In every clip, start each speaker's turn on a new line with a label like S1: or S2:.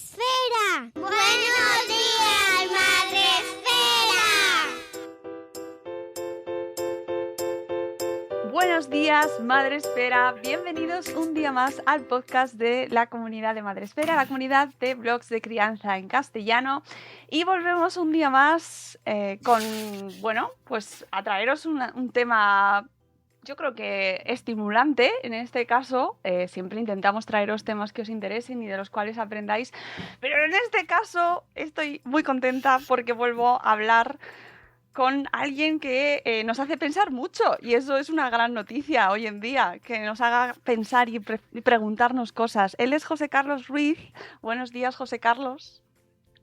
S1: Esfera. Buenos días, Madre Esfera.
S2: Buenos días, Madre Esfera. Bienvenidos un día más al podcast de la comunidad de Madre Esfera, la comunidad de blogs de crianza en castellano. Y volvemos un día más pues a traeros un tema, yo creo que estimulante. En este caso, siempre intentamos traeros temas que os interesen y de los cuales aprendáis. Pero en este caso estoy muy contenta porque vuelvo a hablar con alguien que nos hace pensar mucho, y eso es una gran noticia hoy en día, que nos haga pensar y preguntarnos cosas. Él es José Carlos Ruiz. Buenos días, José Carlos.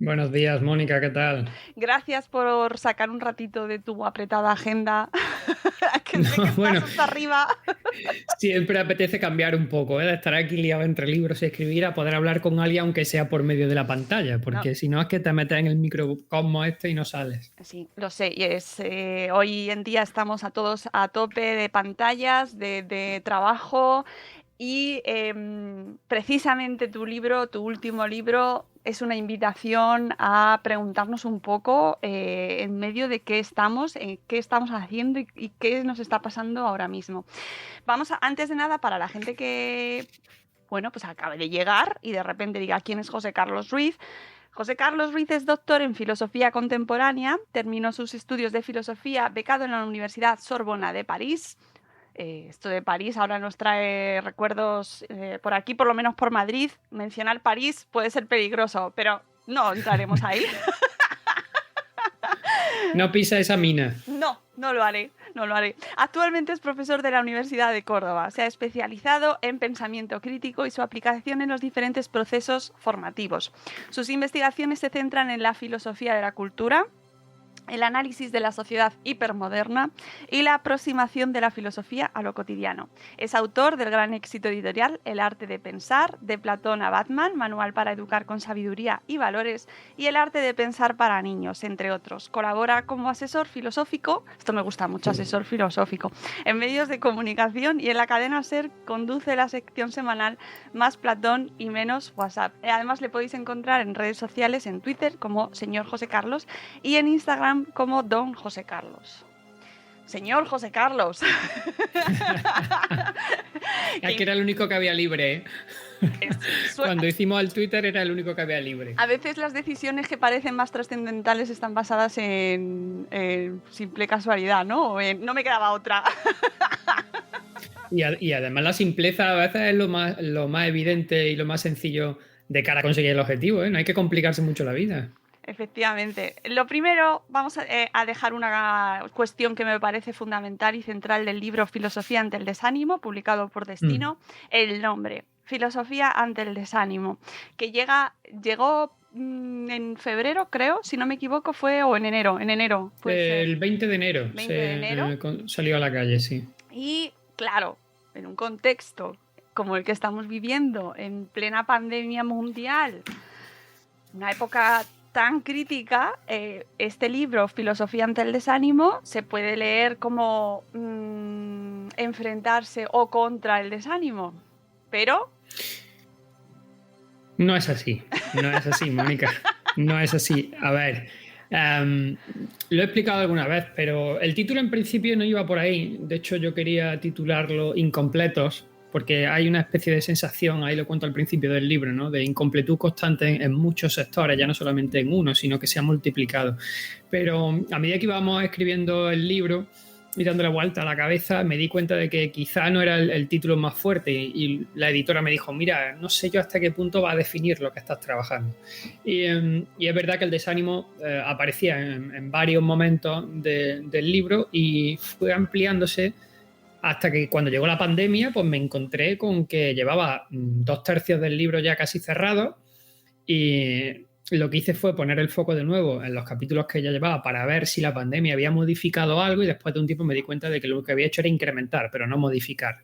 S3: Buenos días, Mónica, ¿qué tal?
S2: Gracias por sacar un ratito de tu apretada agenda, que sé que estás hasta arriba.
S3: Siempre apetece cambiar un poco, de estar aquí liado entre libros y escribir, a poder hablar con alguien aunque sea por medio de la pantalla, porque si no es que te metes en el microcosmos y no sales.
S2: Sí, lo sé, y hoy en día estamos a todos a tope de pantallas, de trabajo, y precisamente tu último libro, es una invitación a preguntarnos un poco en medio de qué estamos haciendo y qué nos está pasando ahora mismo. Antes de nada, para la gente que, pues acabe de llegar y de repente diga quién es José Carlos Ruiz. José Carlos Ruiz es doctor en Filosofía Contemporánea, terminó sus estudios de filosofía becado en la Universidad Sorbona de París. Esto de París ahora nos trae recuerdos por aquí, por lo menos por Madrid. Mencionar París puede ser peligroso, pero no entraremos ahí.
S3: No pisa esa mina.
S2: No lo haré. Actualmente es profesor de la Universidad de Córdoba. Se ha especializado en pensamiento crítico y su aplicación en los diferentes procesos formativos. Sus investigaciones se centran en la filosofía de la cultura, el análisis de la sociedad hipermoderna y la aproximación de la filosofía a lo cotidiano. Es autor del gran éxito editorial El arte de pensar, de Platón a Batman, Manual para educar con sabiduría y valores, y El arte de pensar para niños, entre otros. Colabora como asesor filosófico, esto me gusta mucho, asesor filosófico, en medios de comunicación, y en la cadena SER conduce la sección semanal Más Platón y Menos WhatsApp. Además, le podéis encontrar en redes sociales, en Twitter como Señor José Carlos y en Instagram como Don José Carlos. Señor José Carlos.
S3: Es que era el único que había libre, ¿eh? Cuando hicimos el Twitter era el único que había libre.
S2: A veces las decisiones que parecen más trascendentales están basadas en simple casualidad, ¿no? No me quedaba otra.
S3: Y además la simpleza a veces es lo más evidente y lo más sencillo de cara a conseguir el objetivo, ¿eh? No hay que complicarse mucho la vida.
S2: Efectivamente. Lo primero, vamos a dejar una cuestión que me parece fundamental y central del libro Filosofía ante el desánimo, publicado por Destino. El nombre, Filosofía ante el desánimo, que llegó en febrero, creo, si no me equivoco, o en enero.
S3: El 20 de enero.
S2: 20 de enero.
S3: Salió a la calle, sí.
S2: Y claro, en un contexto como el que estamos viviendo, en plena pandemia mundial, una época tan crítica, este libro, Filosofía ante el desánimo, se puede leer como enfrentarse o contra el desánimo, pero...
S3: No es así, Mónica, no es así. A ver, lo he explicado alguna vez, pero el título en principio no iba por ahí. De hecho, yo quería titularlo Incompletos, porque hay una especie de sensación, ahí lo cuento al principio del libro, ¿no?, de incompletud constante en muchos sectores, ya no solamente en uno, sino que se ha multiplicado. Pero a medida que íbamos escribiendo el libro y dándole vuelta a la cabeza, me di cuenta de que quizá no era el título más fuerte, y la editora me dijo, mira, no sé yo hasta qué punto va a definir lo que estás trabajando. Y es verdad que el desánimo aparecía en varios momentos del libro y fue ampliándose hasta que cuando llegó la pandemia, pues me encontré con que llevaba 2/3 del libro ya casi cerrado, y lo que hice fue poner el foco de nuevo en los capítulos que ya llevaba para ver si la pandemia había modificado algo, y después de un tiempo me di cuenta de que lo que había hecho era incrementar, pero no modificar.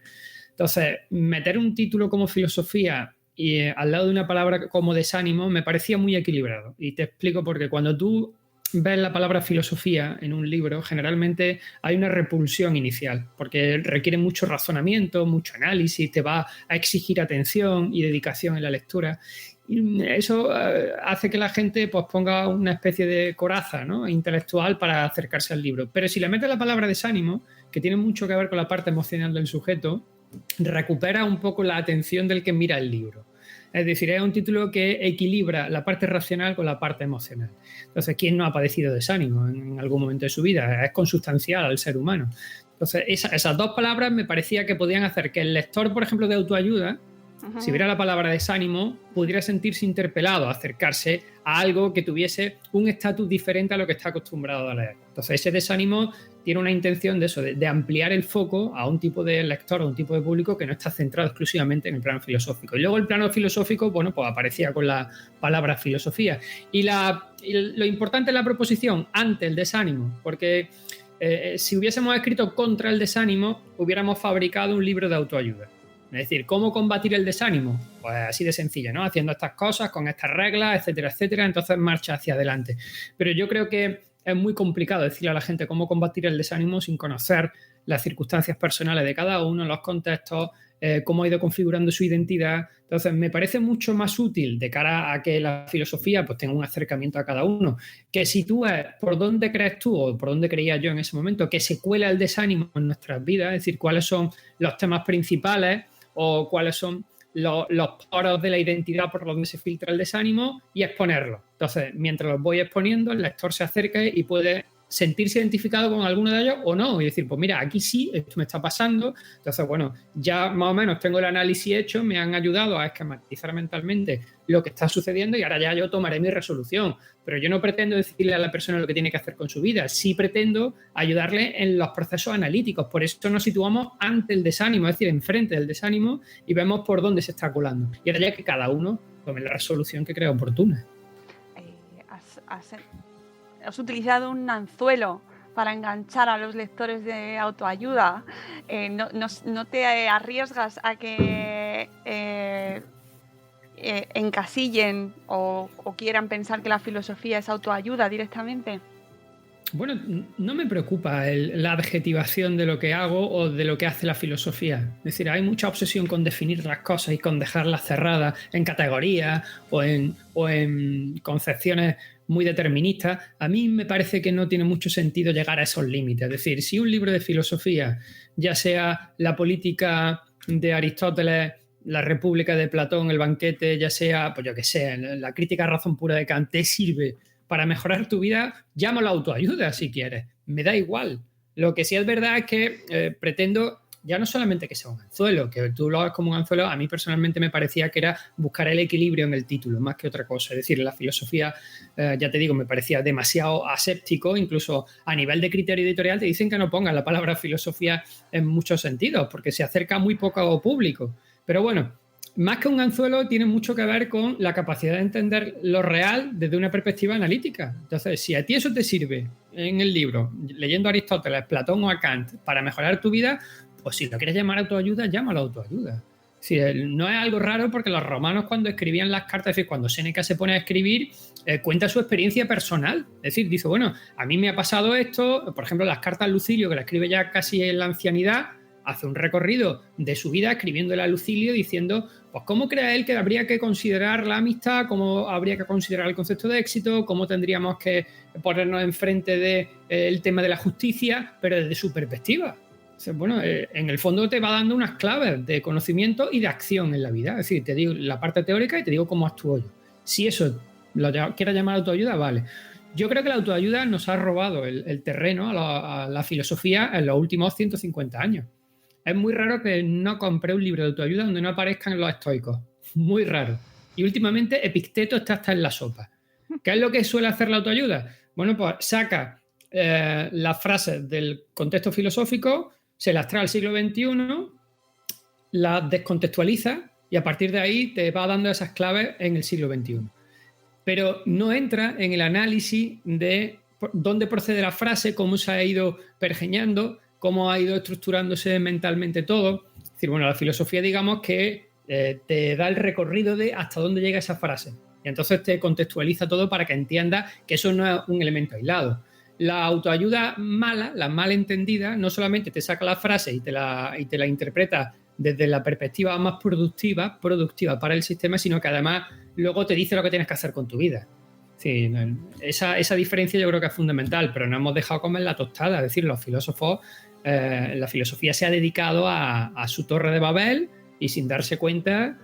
S3: Entonces, meter un título como filosofía y al lado de una palabra como desánimo me parecía muy equilibrado. Y te explico por qué. Cuando tú ves la palabra filosofía en un libro, generalmente hay una repulsión inicial, porque requiere mucho razonamiento, mucho análisis, te va a exigir atención y dedicación en la lectura. Y eso hace que la gente pues, ponga una especie de coraza, ¿no?, intelectual para acercarse al libro. Pero si le metes la palabra desánimo, que tiene mucho que ver con la parte emocional del sujeto, recupera un poco la atención del que mira el libro. Es decir, es un título que equilibra la parte racional con la parte emocional. Entonces, ¿quién no ha padecido desánimo en algún momento de su vida? Es consustancial al ser humano. Entonces, esas dos palabras me parecía que podían hacer que el lector, por ejemplo, de autoayuda, si viera la palabra desánimo, pudiera sentirse interpelado a acercarse a algo que tuviese un estatus diferente a lo que está acostumbrado a leer. Entonces, ese desánimo tiene una intención de eso, de ampliar el foco a un tipo de lector, a un tipo de público que no está centrado exclusivamente en el plano filosófico. Y luego el plano filosófico, bueno, pues aparecía con la palabra filosofía. Y lo importante es la proposición ante el desánimo, porque si hubiésemos escrito contra el desánimo, hubiéramos fabricado un libro de autoayuda. Es decir, ¿cómo combatir el desánimo? Pues así de sencillo, ¿no? Haciendo estas cosas, con estas reglas, etcétera, etcétera, entonces marcha hacia adelante. Pero yo creo que es muy complicado decirle a la gente cómo combatir el desánimo sin conocer las circunstancias personales de cada uno, los contextos, cómo ha ido configurando su identidad. Entonces, me parece mucho más útil de cara a que la filosofía pues, tenga un acercamiento a cada uno, que sitúe por dónde crees tú o por dónde creía yo en ese momento que se cuela el desánimo en nuestras vidas, es decir, cuáles son los temas principales o cuáles son los poros de la identidad por donde se filtra el desánimo y exponerlos. Entonces, mientras los voy exponiendo, el lector se acerca y puede sentirse identificado con alguno de ellos o no, y decir, pues mira, aquí sí, esto me está pasando. Entonces, bueno, ya más o menos tengo el análisis hecho, me han ayudado a esquematizar mentalmente lo que está sucediendo y ahora ya yo tomaré mi resolución. Pero yo no pretendo decirle a la persona lo que tiene que hacer con su vida, sí pretendo ayudarle en los procesos analíticos. Por eso nos situamos ante el desánimo, es decir, enfrente del desánimo y vemos por dónde se está colando. Y ahora ya que cada uno tome la resolución que crea oportuna.
S2: Has utilizado un anzuelo para enganchar a los lectores de autoayuda. ¿No te arriesgas a que encasillen o quieran pensar que la filosofía es autoayuda directamente?
S3: Bueno, no me preocupa la adjetivación de lo que hago o de lo que hace la filosofía. Es decir, hay mucha obsesión con definir las cosas y con dejarlas cerradas en categorías o en concepciones muy deterministas. A mí me parece que no tiene mucho sentido llegar a esos límites. Es decir, si un libro de filosofía, ya sea la política de Aristóteles, la República de Platón, el banquete, ya sea, pues yo qué sé, la crítica a razón pura de Kant, te sirve para mejorar tu vida, llámalo autoayuda si quieres. Me da igual. Lo que sí es verdad es que pretendo ya no solamente que sea un anzuelo, que tú lo hagas como un anzuelo, a mí personalmente me parecía que era buscar el equilibrio en el título, más que otra cosa. Es decir, la filosofía, ya te digo, me parecía demasiado aséptico, incluso a nivel de criterio editorial te dicen que no pongas la palabra filosofía en muchos sentidos, porque se acerca muy poco público. Pero bueno, más que un anzuelo, tiene mucho que ver con la capacidad de entender lo real desde una perspectiva analítica. Entonces, si a ti eso te sirve en el libro, leyendo a Aristóteles, Platón o a Kant, para mejorar tu vida, pues si lo quieres llamar autoayuda, llámalo autoayuda. Si no es algo raro porque los romanos cuando escribían las cartas, es decir, cuando Séneca se pone a escribir, cuenta su experiencia personal. Es decir, dice, bueno, a mí me ha pasado esto, por ejemplo, las cartas a Lucilio, que la escribe ya casi en la ancianidad, hace un recorrido de su vida escribiéndole a Lucilio diciendo, pues cómo cree él que habría que considerar la amistad, cómo habría que considerar el concepto de éxito, cómo tendríamos que ponernos enfrente del tema de la justicia, pero desde su perspectiva. O sea, bueno, en el fondo te va dando unas claves de conocimiento y de acción en la vida. Es decir, te digo la parte teórica y te digo cómo actúo yo. Si eso lo quieras llamar autoayuda, vale. Yo creo que la autoayuda nos ha robado el terreno a la filosofía en los últimos 150 años. Es muy raro que no compré un libro de autoayuda donde no aparezcan los estoicos. Muy raro. Y últimamente Epicteto está hasta en la sopa. ¿Qué es lo que suele hacer la autoayuda? Bueno, pues saca las frases del contexto filosófico, se las trae al siglo XXI, las descontextualiza y a partir de ahí te va dando esas claves en el siglo XXI. Pero no entra en el análisis de dónde procede la frase, cómo se ha ido pergeñando, cómo ha ido estructurándose mentalmente todo. Es decir, bueno, la filosofía, digamos que te da el recorrido de hasta dónde llega esa frase. Y entonces te contextualiza todo para que entiendas que eso no es un elemento aislado. La autoayuda mala, la mal entendida, no solamente te saca la frase y te la interpreta desde la perspectiva más productiva para el sistema, sino que además luego te dice lo que tienes que hacer con tu vida. Sí, esa diferencia yo creo que es fundamental, pero no hemos dejado comer la tostada. Es decir, los filósofos, la filosofía se ha dedicado a su torre de Babel y sin darse cuenta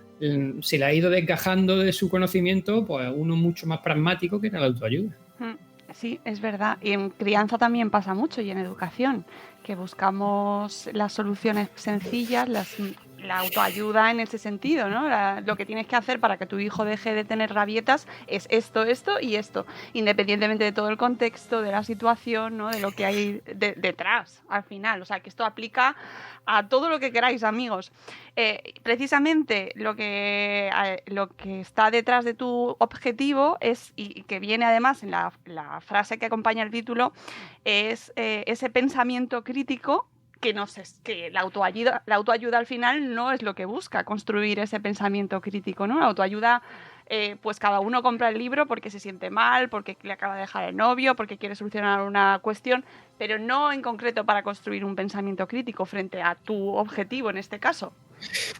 S3: se le ha ido desgajando de su conocimiento pues uno mucho más pragmático que era la autoayuda.
S2: Sí, es verdad. Y en crianza también pasa mucho y en educación, que buscamos las soluciones sencillas, la autoayuda en ese sentido, ¿no? Lo que tienes que hacer para que tu hijo deje de tener rabietas es esto, esto y esto, independientemente de todo el contexto, de la situación, ¿no? De lo que hay detrás, al final. O sea, que esto aplica a todo lo que queráis, amigos. Precisamente lo que está detrás de tu objetivo es, y que viene además en la frase que acompaña el título, es ese pensamiento crítico que la autoayuda al final no es lo que busca, construir ese pensamiento crítico, ¿no? La autoayuda, pues cada uno compra el libro porque se siente mal, porque le acaba de dejar el novio, porque quiere solucionar una cuestión, pero no en concreto para construir un pensamiento crítico frente a tu objetivo en este caso.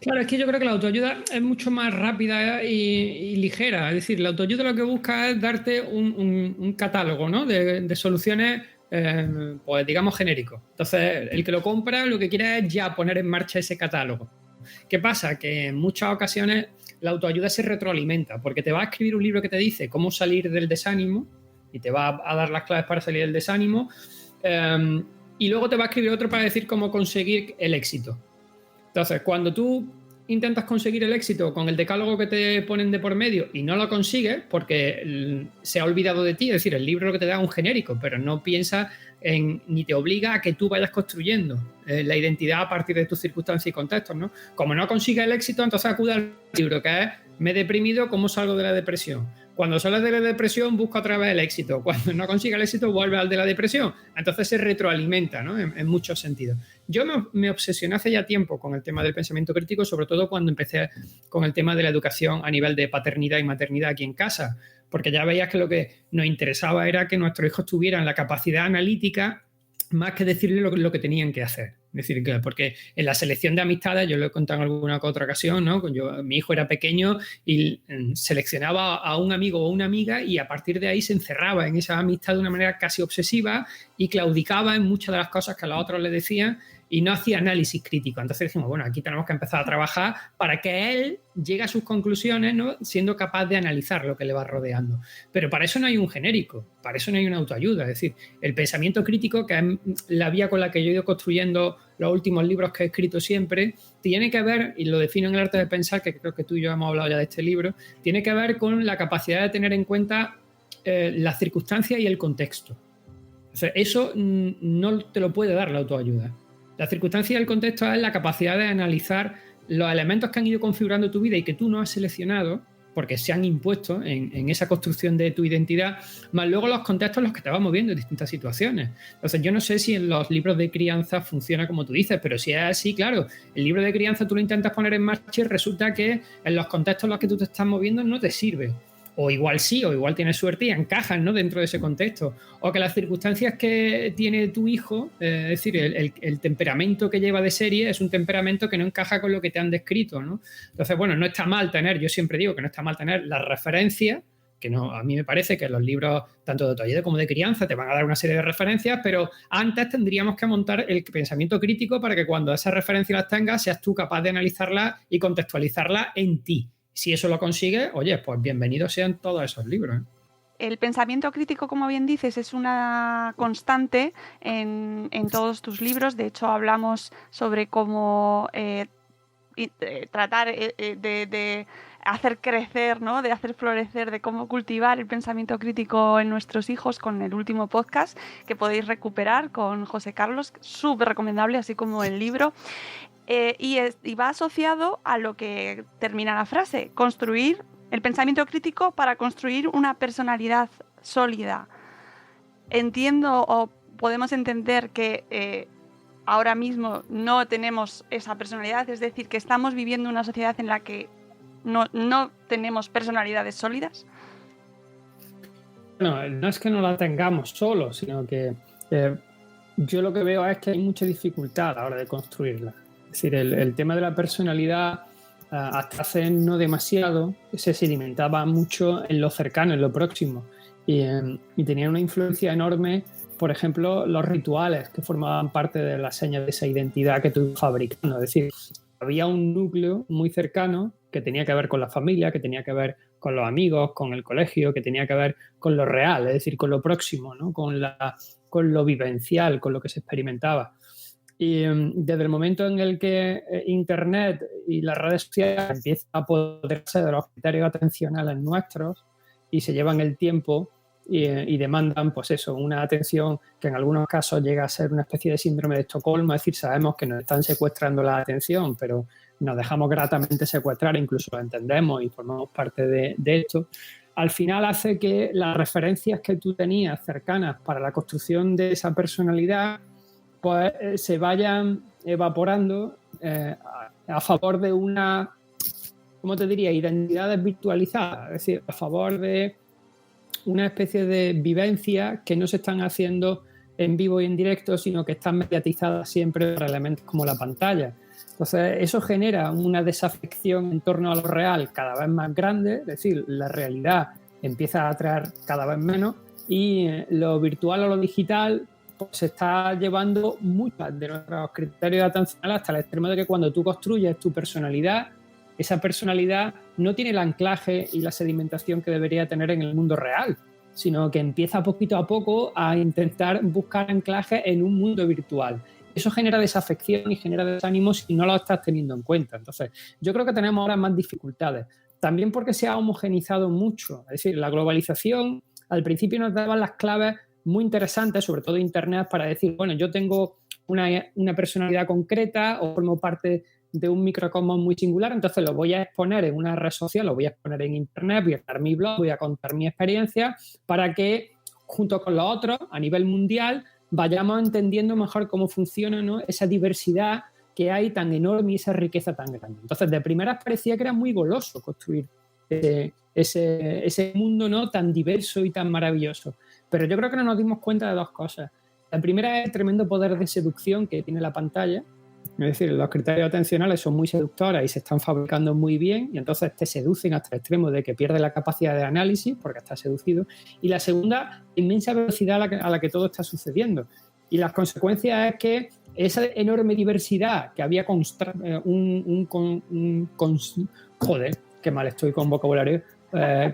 S3: Claro, es que yo creo que la autoayuda es mucho más rápida y ligera. Es decir, la autoayuda lo que busca es darte un catálogo, ¿no? de soluciones, pues digamos, genéricos. Entonces, el que lo compra lo que quiere es ya poner en marcha ese catálogo. ¿Qué pasa? Que en muchas ocasiones la autoayuda se retroalimenta, porque te va a escribir un libro que te dice cómo salir del desánimo y te va a dar las claves para salir del desánimo, y luego te va a escribir otro para decir cómo conseguir el éxito. Entonces, cuando tú intentas conseguir el éxito con el decálogo que te ponen de por medio y no lo consigues porque se ha olvidado de ti, es decir, el libro lo que te da es un genérico, pero no piensa ni te obliga a que tú vayas construyendo la identidad a partir de tus circunstancias y contextos, ¿no? Como no consigues el éxito, entonces acude al libro, que es Me he deprimido, ¿cómo salgo de la depresión? Cuando sales de la depresión, busca otra vez el éxito. Cuando no consigue el éxito, vuelve al de la depresión. Entonces se retroalimenta, ¿no? En muchos sentidos. Yo me obsesioné hace ya tiempo con el tema del pensamiento crítico, sobre todo cuando empecé con el tema de la educación a nivel de paternidad y maternidad aquí en casa, porque ya veías que lo que nos interesaba era que nuestros hijos tuvieran la capacidad analítica más que decirle lo que tenían que hacer. Es decir, porque en la selección de amistades, yo lo he contado en alguna otra ocasión, ¿no? Mi hijo era pequeño y seleccionaba a un amigo o una amiga y a partir de ahí se encerraba en esa amistad de una manera casi obsesiva y claudicaba en muchas de las cosas que los otros le decían y no hacía análisis crítico. Entonces dijimos, bueno, aquí tenemos que empezar a trabajar para que él llegue a sus conclusiones, ¿no? Siendo capaz de analizar lo que le va rodeando. Pero para eso no hay un genérico, para eso no hay una autoayuda. Es decir, el pensamiento crítico, que es la vía con la que yo he ido construyendo los últimos libros que he escrito siempre, tiene que ver, y lo defino en El arte de pensar, que creo que tú y yo hemos hablado ya de este libro, tiene que ver con la capacidad de tener en cuenta las circunstancias y el contexto. O sea, eso no te lo puede dar la autoayuda. La circunstancia y el contexto es la capacidad de analizar los elementos que han ido configurando tu vida y que tú no has seleccionado porque se han impuesto en esa construcción de tu identidad, más luego los contextos en los que te vas moviendo en distintas situaciones. Entonces, yo no sé si en los libros de crianza funciona como tú dices, pero si es así, claro, el libro de crianza tú lo intentas poner en marcha y resulta que en los contextos en los que tú te estás moviendo no te sirve. O igual sí, o igual tienes suerte y encajan, ¿no? Dentro de ese contexto. O que las circunstancias que tiene tu hijo, es decir, el temperamento que lleva de serie es un temperamento que no encaja con lo que te han descrito, ¿no? Entonces, bueno, no está mal tener, yo siempre digo que no está mal tener las referencias, que no, a mí me parece que los libros, tanto de autoayuda como de crianza, te van a dar una serie de referencias, pero antes tendríamos que montar el pensamiento crítico para que cuando esas referencias las tengas, seas tú capaz de analizarlas y contextualizarlas en ti. Si eso lo consigues, oye, pues bienvenidos sean todos esos libros, ¿eh?
S2: El pensamiento crítico, como bien dices, es una constante en todos tus libros. De hecho, hablamos sobre cómo tratar de hacer crecer, ¿no? De hacer florecer, de cómo cultivar el pensamiento crítico en nuestros hijos con el último podcast que podéis recuperar con José Carlos, súper recomendable, así como el libro. Y va asociado a lo que termina la frase, construir el pensamiento crítico para construir una personalidad sólida. Entiendo o podemos entender que ahora mismo no tenemos esa personalidad, es decir, que estamos viviendo una sociedad en la que ¿No tenemos personalidades sólidas?
S3: Bueno, no es que no la tengamos solo, sino que yo lo que veo es que hay mucha dificultad a la hora de construirla. Es decir, el tema de la personalidad hasta hace no demasiado se sedimentaba mucho en lo cercano, en lo próximo, y tenía una influencia enorme, por ejemplo, los rituales que formaban parte de la seña de esa identidad que tú ibas fabricando. Es decir, había un núcleo muy cercano que tenía que ver con la familia, que tenía que ver con los amigos, con el colegio, que tenía que ver con lo real, es decir, con lo próximo, ¿no? con lo vivencial, con lo que se experimentaba. Y desde el momento en el que Internet y las redes sociales empiezan a apoderarse de los criterios atencionales nuestros y se llevan el tiempo y demandan, pues eso, una atención que en algunos casos llega a ser una especie de síndrome de Estocolmo, es decir, sabemos que nos están secuestrando la atención, pero nos dejamos gratamente secuestrar, incluso lo entendemos y formamos parte de esto. Al final hace que las referencias que tú tenías cercanas para la construcción de esa personalidad pues se vayan evaporando a favor de una, ¿cómo te diría?, identidades virtualizadas, es decir, a favor de una especie de vivencia que no se están haciendo en vivo y en directo, sino que están mediatizadas siempre por elementos como la pantalla. Entonces, eso genera una desafección en torno a lo real cada vez más grande, es decir, la realidad empieza a atraer cada vez menos y lo virtual o lo digital pues, se está llevando muchos de nuestros criterios atencionales hasta el extremo de que cuando tú construyes tu personalidad, esa personalidad no tiene el anclaje y la sedimentación que debería tener en el mundo real, sino que empieza poquito a poco a intentar buscar anclaje en un mundo virtual. Eso genera desafección y genera desánimo si no lo estás teniendo en cuenta. Entonces, yo creo que tenemos ahora más dificultades. También porque se ha homogenizado mucho. Es decir, la globalización al principio nos daba las claves muy interesantes, sobre todo Internet, para decir, bueno, yo tengo una personalidad concreta o formo parte de un microcosmos muy singular, entonces lo voy a exponer en una red social, lo voy a exponer en Internet, voy a crear mi blog, voy a contar mi experiencia para que, junto con los otros, a nivel mundial, vayamos entendiendo mejor cómo funciona, ¿no?, esa diversidad que hay tan enorme y esa riqueza tan grande. Entonces, de primeras parecía que era muy goloso construir ese mundo, ¿no?, tan diverso y tan maravilloso. Pero yo creo que no nos dimos cuenta de dos cosas. La primera es el tremendo poder de seducción que tiene la pantalla. Es decir, los criterios atencionales son muy seductores y se están fabricando muy bien y entonces te seducen hasta el extremo de que pierdes la capacidad de análisis porque estás seducido. Y la segunda, inmensa velocidad a la que todo está sucediendo. Y las consecuencias es que esa enorme diversidad que había joder, qué mal estoy con vocabulario,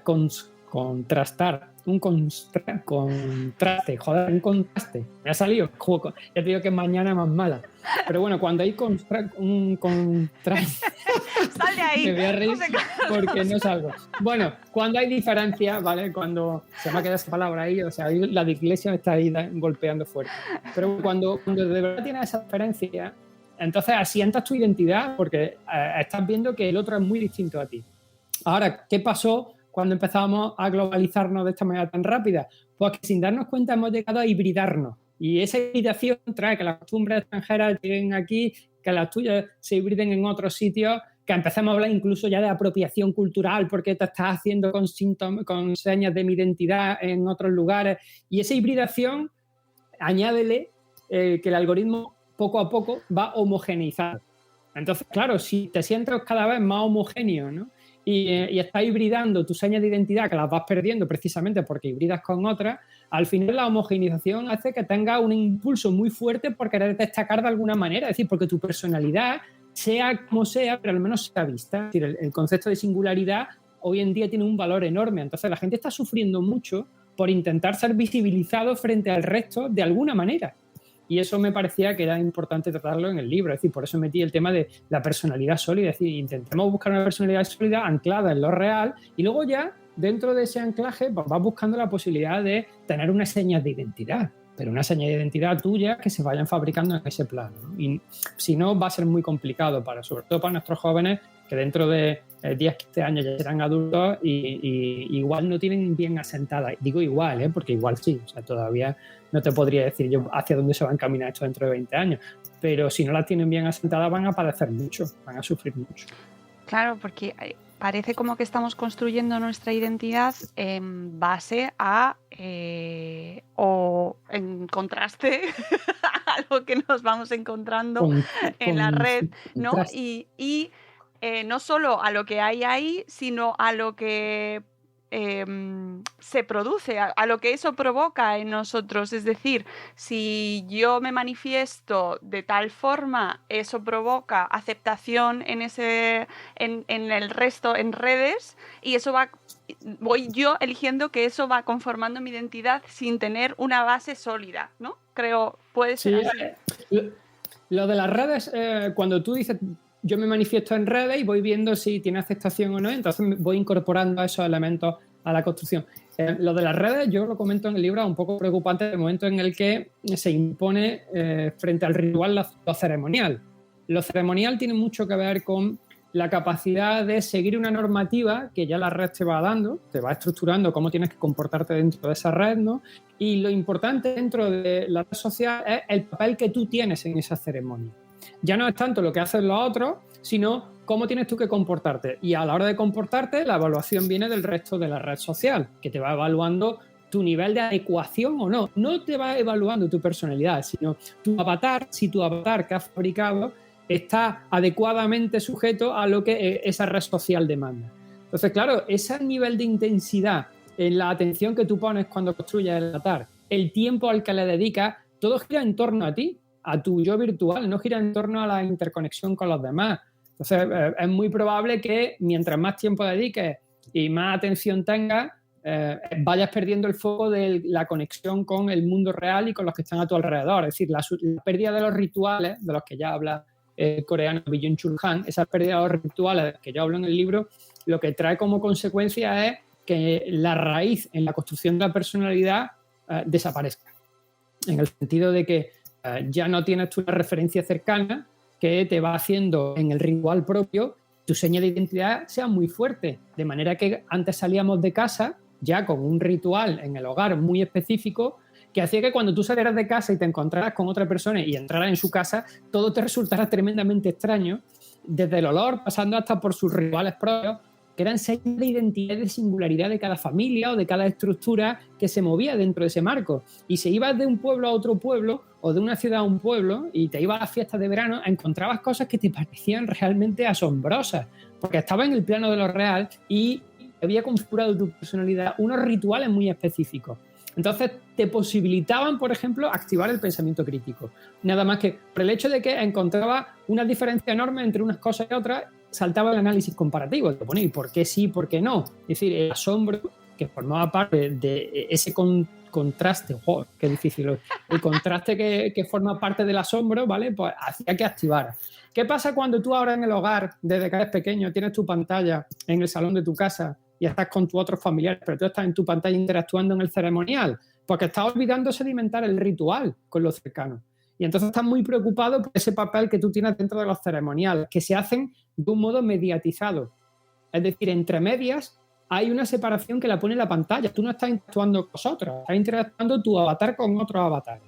S3: contrastar, un contraste, joder, un contraste. Me ha salido, ya te digo que mañana más mala. Pero bueno, cuando hay un contraste...
S2: ¡Sal de ahí!
S3: Me voy a reír porque no salgo. Bueno, cuando hay diferencia, ¿vale? Cuando se me ha quedado esa palabra ahí, o sea, ahí la dislexia me está ahí golpeando fuerte. Pero cuando de verdad tienes esa diferencia, entonces asientas tu identidad porque estás viendo que el otro es muy distinto a ti. Ahora, ¿qué pasó cuando empezamos a globalizarnos de esta manera tan rápida? Pues que sin darnos cuenta hemos llegado a hibridarnos. Y esa hibridación trae que las costumbres extranjeras lleguen aquí, que las tuyas se hibriden en otros sitios, que empecemos a hablar incluso ya de apropiación cultural porque te estás haciendo con señas de mi identidad en otros lugares. Y esa hibridación, añádele que el algoritmo poco a poco va homogeneizando. Entonces, claro, si te sientes cada vez más homogéneo, ¿no?, y estás hibridando tus señas de identidad que las vas perdiendo precisamente porque hibridas con otras, al final la homogeneización hace que tengas un impulso muy fuerte por querer destacar de alguna manera, es decir, porque tu personalidad, sea como sea, pero al menos sea vista. Es decir, el concepto de singularidad hoy en día tiene un valor enorme, entonces la gente está sufriendo mucho por intentar ser visibilizado frente al resto de alguna manera. Y eso me parecía que era importante tratarlo en el libro. Es decir, por eso metí el tema de la personalidad sólida. Es decir, intentemos buscar una personalidad sólida anclada en lo real y luego ya, dentro de ese anclaje, pues vas buscando la posibilidad de tener unas señas de identidad, pero una seña de identidad tuya que se vayan fabricando en ese plano, ¿no? Y si no, va a ser muy complicado, sobre todo para nuestros jóvenes que dentro de 10, 15 años ya serán adultos y igual no tienen bien asentada. Digo igual, porque igual sí, o sea, todavía no te podría decir yo hacia dónde se va a encaminar esto dentro de 20 años, pero si no las tienen bien asentadas van a padecer mucho, van a sufrir mucho.
S2: Claro, porque parece como que estamos construyendo nuestra identidad en base a o en contraste a lo que nos vamos encontrando en la red, ¿no? Y no solo a lo que hay ahí, sino a lo que se produce, a lo que eso provoca en nosotros. Es decir, si yo me manifiesto de tal forma, eso provoca aceptación en el resto, en redes, y eso voy yo eligiendo que eso va conformando mi identidad sin tener una base sólida, ¿no? Creo, puede ser así.
S3: Lo de las redes, cuando tú dices yo me manifiesto en redes y voy viendo si tiene aceptación o no, entonces voy incorporando esos elementos a la construcción. Lo de las redes, yo lo comento en el libro, es un poco preocupante el momento en el que se impone frente al ritual lo ceremonial. Lo ceremonial tiene mucho que ver con la capacidad de seguir una normativa que ya la red te va dando, te va estructurando cómo tienes que comportarte dentro de esa red, ¿no? Y lo importante dentro de la red social es el papel que tú tienes en esa ceremonia. Ya no es tanto lo que hacen los otros, sino cómo tienes tú que comportarte. Y a la hora de comportarte, la evaluación viene del resto de la red social, que te va evaluando tu nivel de adecuación o no. No te va evaluando tu personalidad, sino tu avatar, si tu avatar que has fabricado está adecuadamente sujeto a lo que esa red social demanda. Entonces, claro, ese nivel de intensidad en la atención que tú pones cuando construyes el avatar, el tiempo al que le dedicas, todo gira en torno a ti, a tu yo virtual, no gira en torno a la interconexión con los demás. Entonces, es muy probable que mientras más tiempo dediques y más atención tengas, vayas perdiendo el foco de la conexión con el mundo real y con los que están a tu alrededor. Es decir, la pérdida de los rituales, de los que ya habla el coreano Byung-Chul Han, esa pérdida de los rituales que yo hablo en el libro, lo que trae como consecuencia es que la raíz en la construcción de la personalidad desaparezca. En el sentido de que ya no tienes tú una referencia cercana que te va haciendo en el ritual propio tu seña de identidad sea muy fuerte, de manera que antes salíamos de casa ya con un ritual en el hogar muy específico que hacía que cuando tú salieras de casa y te encontraras con otra persona y entraras en su casa, todo te resultara tremendamente extraño, desde el olor, pasando hasta por sus rituales propios, que eran señas de identidad y de singularidad de cada familia o de cada estructura que se movía dentro de ese marco. Y si ibas de un pueblo a otro pueblo o de una ciudad a un pueblo y te ibas a las fiestas de verano, encontrabas cosas que te parecían realmente asombrosas, porque estaba en el plano de lo real y había configurado tu personalidad unos rituales muy específicos. Entonces te posibilitaban, por ejemplo, activar el pensamiento crítico. Nada más que por el hecho de que encontraba una diferencia enorme entre unas cosas y otras, saltaba el análisis comparativo, de poner por qué sí, por qué no. Es decir, el asombro que formaba parte de ese contraste, qué difícil, el contraste que forma parte del asombro, ¿vale? Pues hacía que activara. ¿Qué pasa cuando tú ahora en el hogar, desde que eres pequeño, tienes tu pantalla en el salón de tu casa y estás con tus otros familiares, pero tú estás en tu pantalla interactuando en el ceremonial? Porque estás olvidando sedimentar el ritual con los cercanos. Y entonces estás muy preocupado por ese papel que tú tienes dentro de los ceremoniales, que se hacen de un modo mediatizado. Es decir, entre medias hay una separación que la pone en la pantalla. Tú no estás interactuando con nosotros, estás interactuando tu avatar con otros avatares.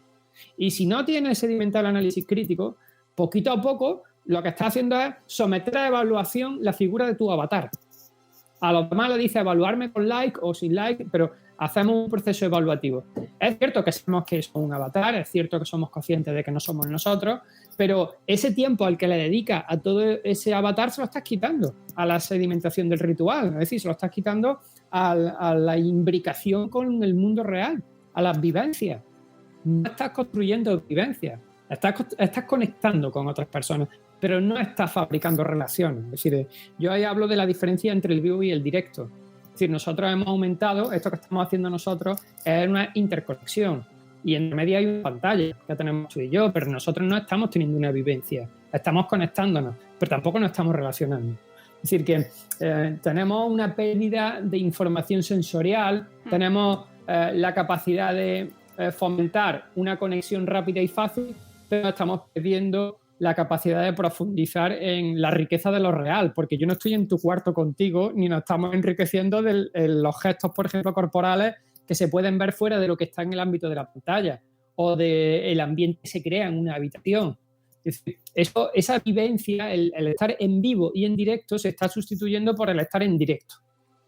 S3: Y si no tienes sedimentado el análisis crítico, poquito a poco lo que estás haciendo es someter a evaluación la figura de tu avatar. A los demás le dice evaluarme con like o sin like, pero hacemos un proceso evaluativo. Es cierto que sabemos que es un avatar, es cierto que somos conscientes de que no somos nosotros, pero ese tiempo al que le dedicas a todo ese avatar se lo estás quitando a la sedimentación del ritual, es decir, se lo estás quitando a la imbricación con el mundo real, a las vivencias. No estás construyendo vivencias, estás conectando con otras personas, pero no estás fabricando relaciones. Es decir, yo ahí hablo de la diferencia entre el vivo y el directo. Es decir, nosotros hemos aumentado, esto que estamos haciendo nosotros es una interconexión. Y en medio hay una pantalla que tenemos tú y yo, pero nosotros no estamos teniendo una vivencia. Estamos conectándonos, pero tampoco nos estamos relacionando. Es decir, que tenemos una pérdida de información sensorial, tenemos la capacidad de fomentar una conexión rápida y fácil, pero estamos perdiendo la capacidad de profundizar en la riqueza de lo real, porque yo no estoy en tu cuarto contigo, ni nos estamos enriqueciendo de los gestos, por ejemplo, corporales que se pueden ver fuera de lo que está en el ámbito de la pantalla o del ambiente que se crea en una habitación. Es decir, esa vivencia, el estar en vivo y en directo, se está sustituyendo por el estar en directo.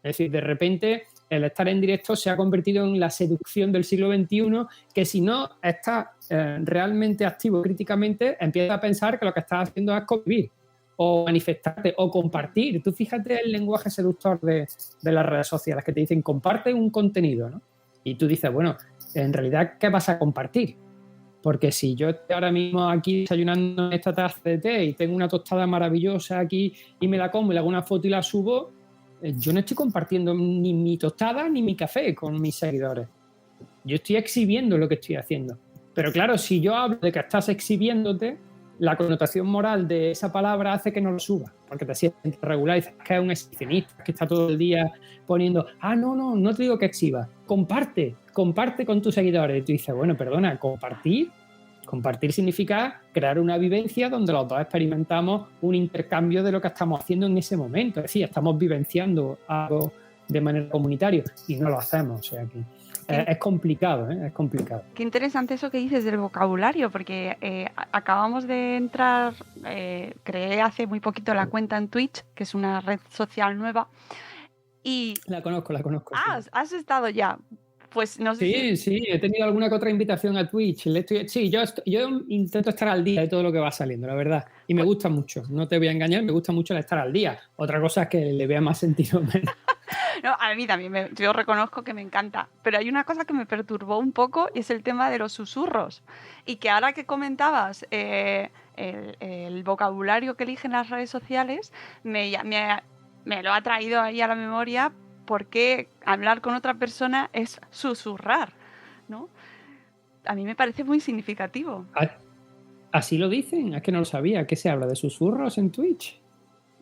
S3: Es decir, de repente el estar en directo se ha convertido en la seducción del siglo XXI, que si no estás realmente activo críticamente, empiezas a pensar que lo que estás haciendo es convivir o manifestarte o compartir. Tú fíjate el lenguaje seductor de las redes sociales, que te dicen comparte un contenido, ¿no? Y tú dices, bueno, en realidad, ¿qué vas a compartir? Porque si yo estoy ahora mismo aquí desayunando esta taza de té y tengo una tostada maravillosa aquí y me la como y le hago una foto y la subo, yo no estoy compartiendo ni mi tostada ni mi café con mis seguidores. Yo estoy exhibiendo lo que estoy haciendo. Pero claro, si yo hablo de que estás exhibiéndote, la connotación moral de esa palabra hace que no lo suba, porque te sientes regular y dices que es un exhibicionista, que está todo el día poniendo, no te digo que exhiba, comparte con tus seguidores. Y tú dices, bueno, perdona, compartir significa crear una vivencia donde los dos experimentamos un intercambio de lo que estamos haciendo en ese momento, es decir, estamos vivenciando algo de manera comunitaria y no lo hacemos, o sea que es complicado, es complicado.
S2: Qué interesante eso que dices del vocabulario, porque acabamos de entrar, creé hace muy poquito la cuenta en Twitch, que es una red social nueva, y...
S3: La conozco.
S2: Ah, sí. ¿Has estado ya? Pues no sé.
S3: Sí, he tenido alguna que otra invitación a Twitch. Yo intento estar al día de todo lo que va saliendo, la verdad. Y me gusta mucho, no te voy a engañar, me gusta mucho el estar al día. Otra cosa es que le vea más sentido menos.
S2: No, a mí también, yo reconozco que me encanta, pero hay una cosa que me perturbó un poco y es el tema de los susurros. Y que ahora que comentabas el vocabulario que eligen las redes sociales, me lo ha traído ahí a la memoria, porque hablar con otra persona es susurrar, ¿no? A mí me parece muy significativo.
S3: ¿Así lo dicen? Es que no lo sabía. ¿Qué se habla de susurros en Twitch?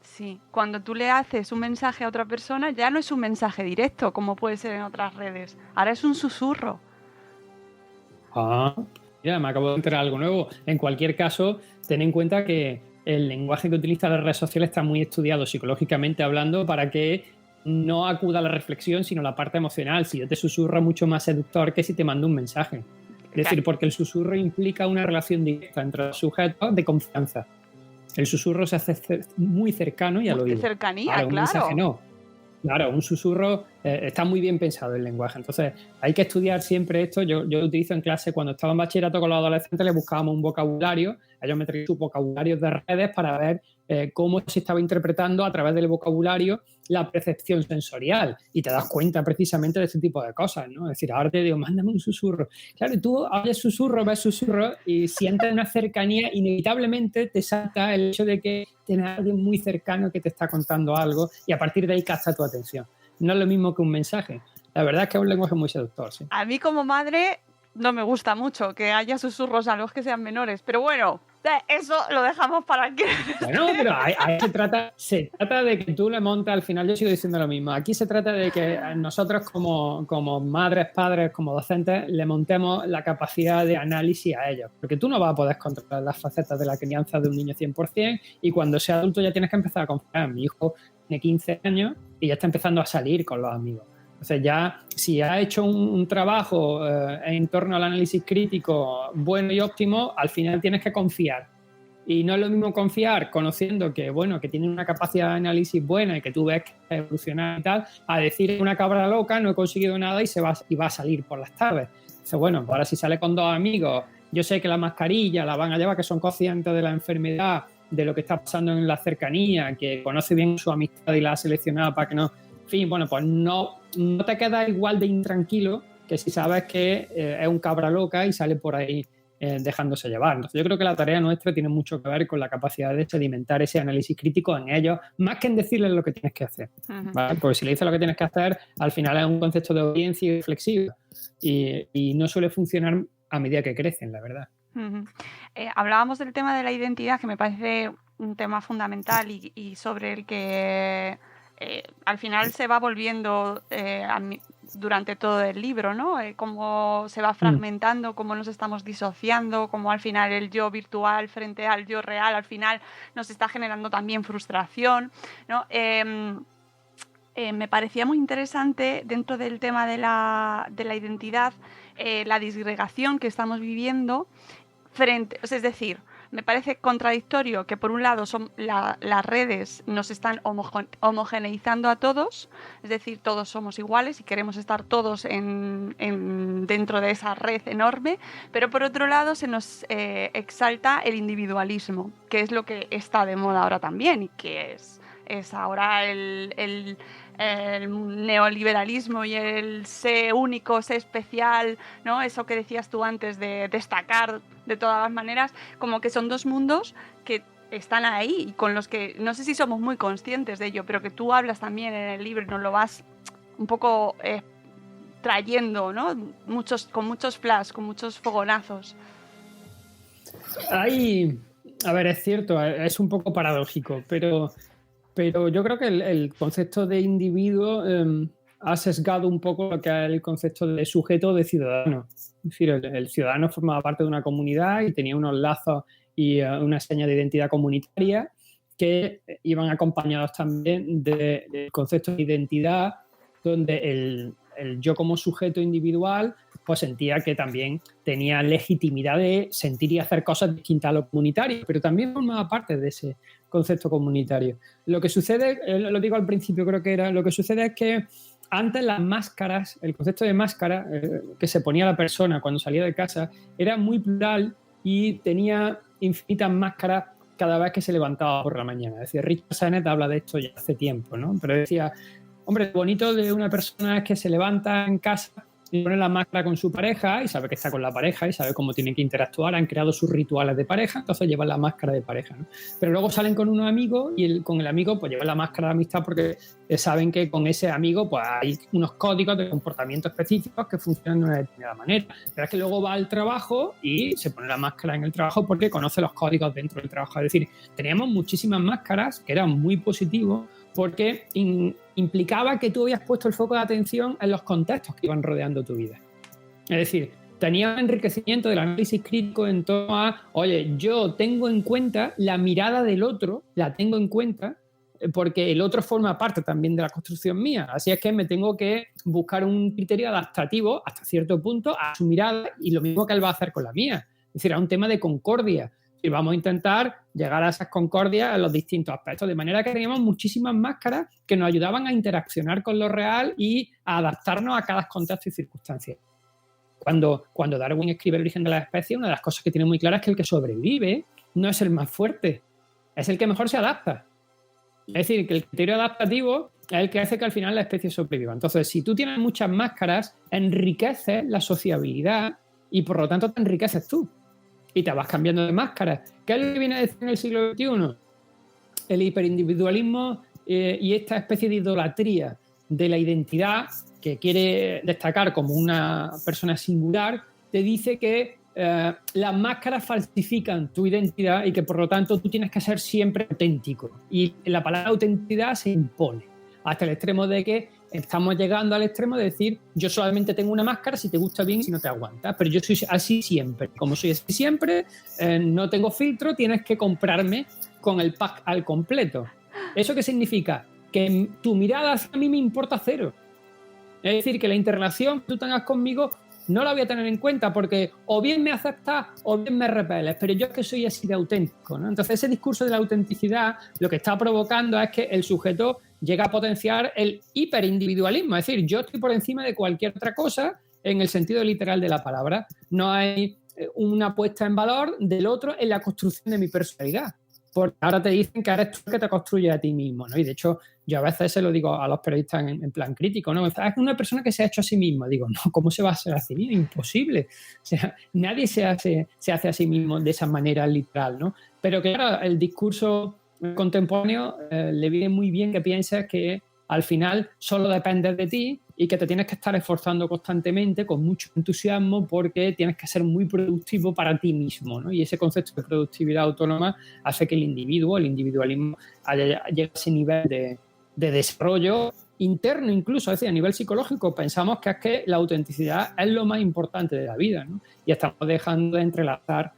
S2: Sí, cuando tú le haces un mensaje a otra persona, ya no es un mensaje directo, como puede ser en otras redes. Ahora es un susurro.
S3: Mira, me acabo de enterar algo nuevo. En cualquier caso, ten en cuenta que el lenguaje que utiliza las redes sociales está muy estudiado psicológicamente hablando para que no acuda a la reflexión, sino a la parte emocional. Si yo te susurro, mucho más seductor que si te mando un mensaje. Es decir, porque el susurro implica una relación directa entre los sujetos de confianza. El susurro se hace muy cercano y al oído.
S2: Cercanía,
S3: ahora, un
S2: claro.
S3: mensaje no. Claro, un susurro está muy bien pensado el lenguaje. Entonces, hay que estudiar siempre esto. Yo lo utilizo en clase cuando estaba en bachillerato con los adolescentes, les buscábamos un vocabulario. Ellos me traían sus vocabularios de redes para ver cómo se estaba interpretando a través del vocabulario la percepción sensorial. Y te das cuenta precisamente de este tipo de cosas, ¿no? Es decir, ahora te digo, mándame un susurro. Claro, y tú oyes susurro, ves susurro y sientes una cercanía, inevitablemente te salta el hecho de que tienes a alguien muy cercano que te está contando algo y a partir de ahí capta tu atención. No es lo mismo que un mensaje. La verdad es que es un lenguaje muy seductor, sí.
S2: A mí como madre no me gusta mucho que haya susurros a los que sean menores, pero bueno, eso lo dejamos para que...
S3: Bueno, pero ahí se trata de que tú le montas, al final yo sigo diciendo lo mismo, aquí se trata de que nosotros como madres, padres, como docentes, le montemos la capacidad de análisis a ellos, porque tú no vas a poder controlar las facetas de la crianza de un niño 100% y cuando sea adulto ya tienes que empezar a confiar. Mi hijo tiene 15 años y ya está empezando a salir con los amigos. Entonces ya, si ha hecho un trabajo en torno al análisis crítico bueno y óptimo, al final tienes que confiar. Y no es lo mismo confiar conociendo que, bueno, que tiene una capacidad de análisis buena y que tú ves que evoluciona y tal, a decir una cabra loca, no he conseguido nada y va a salir por las tardes. Entonces, bueno, ahora si sale con dos amigos, yo sé que la mascarilla la van a llevar, que son conscientes de la enfermedad, de lo que está pasando en la cercanía, que conoce bien su amistad y la ha seleccionado para que no... En fin, bueno, pues no te quedas igual de intranquilo que si sabes que es un cabra loca y sale por ahí dejándose llevar. Entonces, yo creo que la tarea nuestra tiene mucho que ver con la capacidad de sedimentar ese análisis crítico en ellos, más que en decirles lo que tienes que hacer. ¿Vale? Porque si le dices lo que tienes que hacer, al final es un concepto de audiencia y flexible y no suele funcionar a medida que crecen, la verdad.
S2: Hablábamos del tema de la identidad, que me parece un tema fundamental y sobre el que al final se va volviendo durante todo el libro, ¿no? Cómo se va fragmentando, cómo nos estamos disociando, cómo al final el yo virtual frente al yo real al final nos está generando también frustración, ¿no? Me parecía muy interesante dentro del tema de la identidad la disgregación que estamos viviendo es decir, me parece contradictorio que por un lado las redes nos están homogeneizando a todos, es decir, todos somos iguales y queremos estar todos dentro de esa red enorme, pero por otro lado se nos exalta el individualismo, que es lo que está de moda ahora también y que es ahora el neoliberalismo y el sé único, sé especial, ¿no? Eso que decías tú antes de destacar de todas las maneras, como que son dos mundos que están ahí y con los que no sé si somos muy conscientes de ello, pero que tú hablas también en el libro y nos lo vas un poco trayendo, ¿no? Con muchos flash, con muchos fogonazos.
S3: A ver, es cierto, es un poco paradójico, pero yo creo que el concepto de individuo ha sesgado un poco lo que es el concepto de sujeto de ciudadano. Es decir, el ciudadano formaba parte de una comunidad y tenía unos lazos y una seña de identidad comunitaria que iban acompañados también del concepto de identidad, donde el yo como sujeto individual pues sentía que también tenía legitimidad de sentir y hacer cosas distintas a lo comunitario, pero también formaba parte de ese concepto comunitario. Lo que sucede, lo digo al principio, creo que lo que sucede es que antes las máscaras, el concepto de máscara que se ponía la persona cuando salía de casa era muy plural y tenía infinitas máscaras cada vez que se levantaba por la mañana. Es decir, Richard Sennett habla de esto ya hace tiempo, ¿no? Pero decía, hombre, lo bonito de una persona es que se levanta en casa y pone la máscara con su pareja y sabe que está con la pareja y sabe cómo tienen que interactuar, han creado sus rituales de pareja, entonces llevan la máscara de pareja, ¿no? Pero luego salen con unos amigos y con el amigo pues llevan la máscara de amistad porque saben que con ese amigo pues hay unos códigos de comportamiento específicos que funcionan de una determinada manera. Pero es que luego va al trabajo y se pone la máscara en el trabajo porque conoce los códigos dentro del trabajo. Es decir, teníamos muchísimas máscaras que eran muy positivos porque implicaba que tú habías puesto el foco de atención en los contextos que iban rodeando tu vida. Es decir, tenía un enriquecimiento del análisis crítico en torno a, oye, yo tengo en cuenta la mirada del otro, la tengo en cuenta porque el otro forma parte también de la construcción mía. Así es que me tengo que buscar un criterio adaptativo hasta cierto punto a su mirada y lo mismo que él va a hacer con la mía. Es decir, es un tema de concordia. Y vamos a intentar llegar a esas concordias en los distintos aspectos, de manera que teníamos muchísimas máscaras que nos ayudaban a interaccionar con lo real y a adaptarnos a cada contexto y circunstancia. Cuando Darwin escribe El origen de las especies, una de las cosas que tiene muy clara es que el que sobrevive no es el más fuerte, es el que mejor se adapta. Es decir, que el criterio adaptativo es el que hace que al final la especie sobreviva. Entonces, si tú tienes muchas máscaras, enriqueces la sociabilidad y por lo tanto te enriqueces tú. Y te vas cambiando de máscara. ¿Qué es lo que viene a decir en el siglo XXI? El hiperindividualismo y esta especie de idolatría de la identidad que quiere destacar como una persona singular, te dice que las máscaras falsifican tu identidad y que por lo tanto tú tienes que ser siempre auténtico. Y la palabra autenticidad se impone hasta el extremo de que estamos llegando al extremo de decir, yo solamente tengo una máscara si te gusta bien y si no te aguanta, pero yo soy así siempre. Como soy así siempre, no tengo filtro, tienes que comprarme con el pack al completo. ¿Eso qué significa? Que tu mirada hacia mí me importa cero. Es decir, que la interrelación que tú tengas conmigo no la voy a tener en cuenta porque o bien me aceptas o bien me repeles, pero yo es que soy así de auténtico, ¿no? Entonces ese discurso de la autenticidad lo que está provocando es que el sujeto llega a potenciar el hiperindividualismo, es decir, yo estoy por encima de cualquier otra cosa en el sentido literal de la palabra. No hay una puesta en valor del otro en la construcción de mi personalidad. Porque ahora te dicen que eres tú el que te construye a ti mismo, ¿no? Y de hecho, yo a veces se lo digo a los periodistas en plan crítico, ¿no? Es una persona que se ha hecho a sí mismo. Digo, no, ¿cómo se va a hacer a sí mismo? Imposible. O sea, nadie se hace a sí mismo de esa manera literal, ¿no? Pero claro, el discurso contemporáneo le viene muy bien que pienses que al final solo dependes de ti y que te tienes que estar esforzando constantemente con mucho entusiasmo porque tienes que ser muy productivo para ti mismo, ¿no? Y ese concepto de productividad autónoma hace que el individualismo llegue a ese nivel de desarrollo interno incluso. Es decir, a nivel psicológico pensamos que es que la autenticidad es lo más importante de la vida, ¿no? Y estamos dejando de entrelazar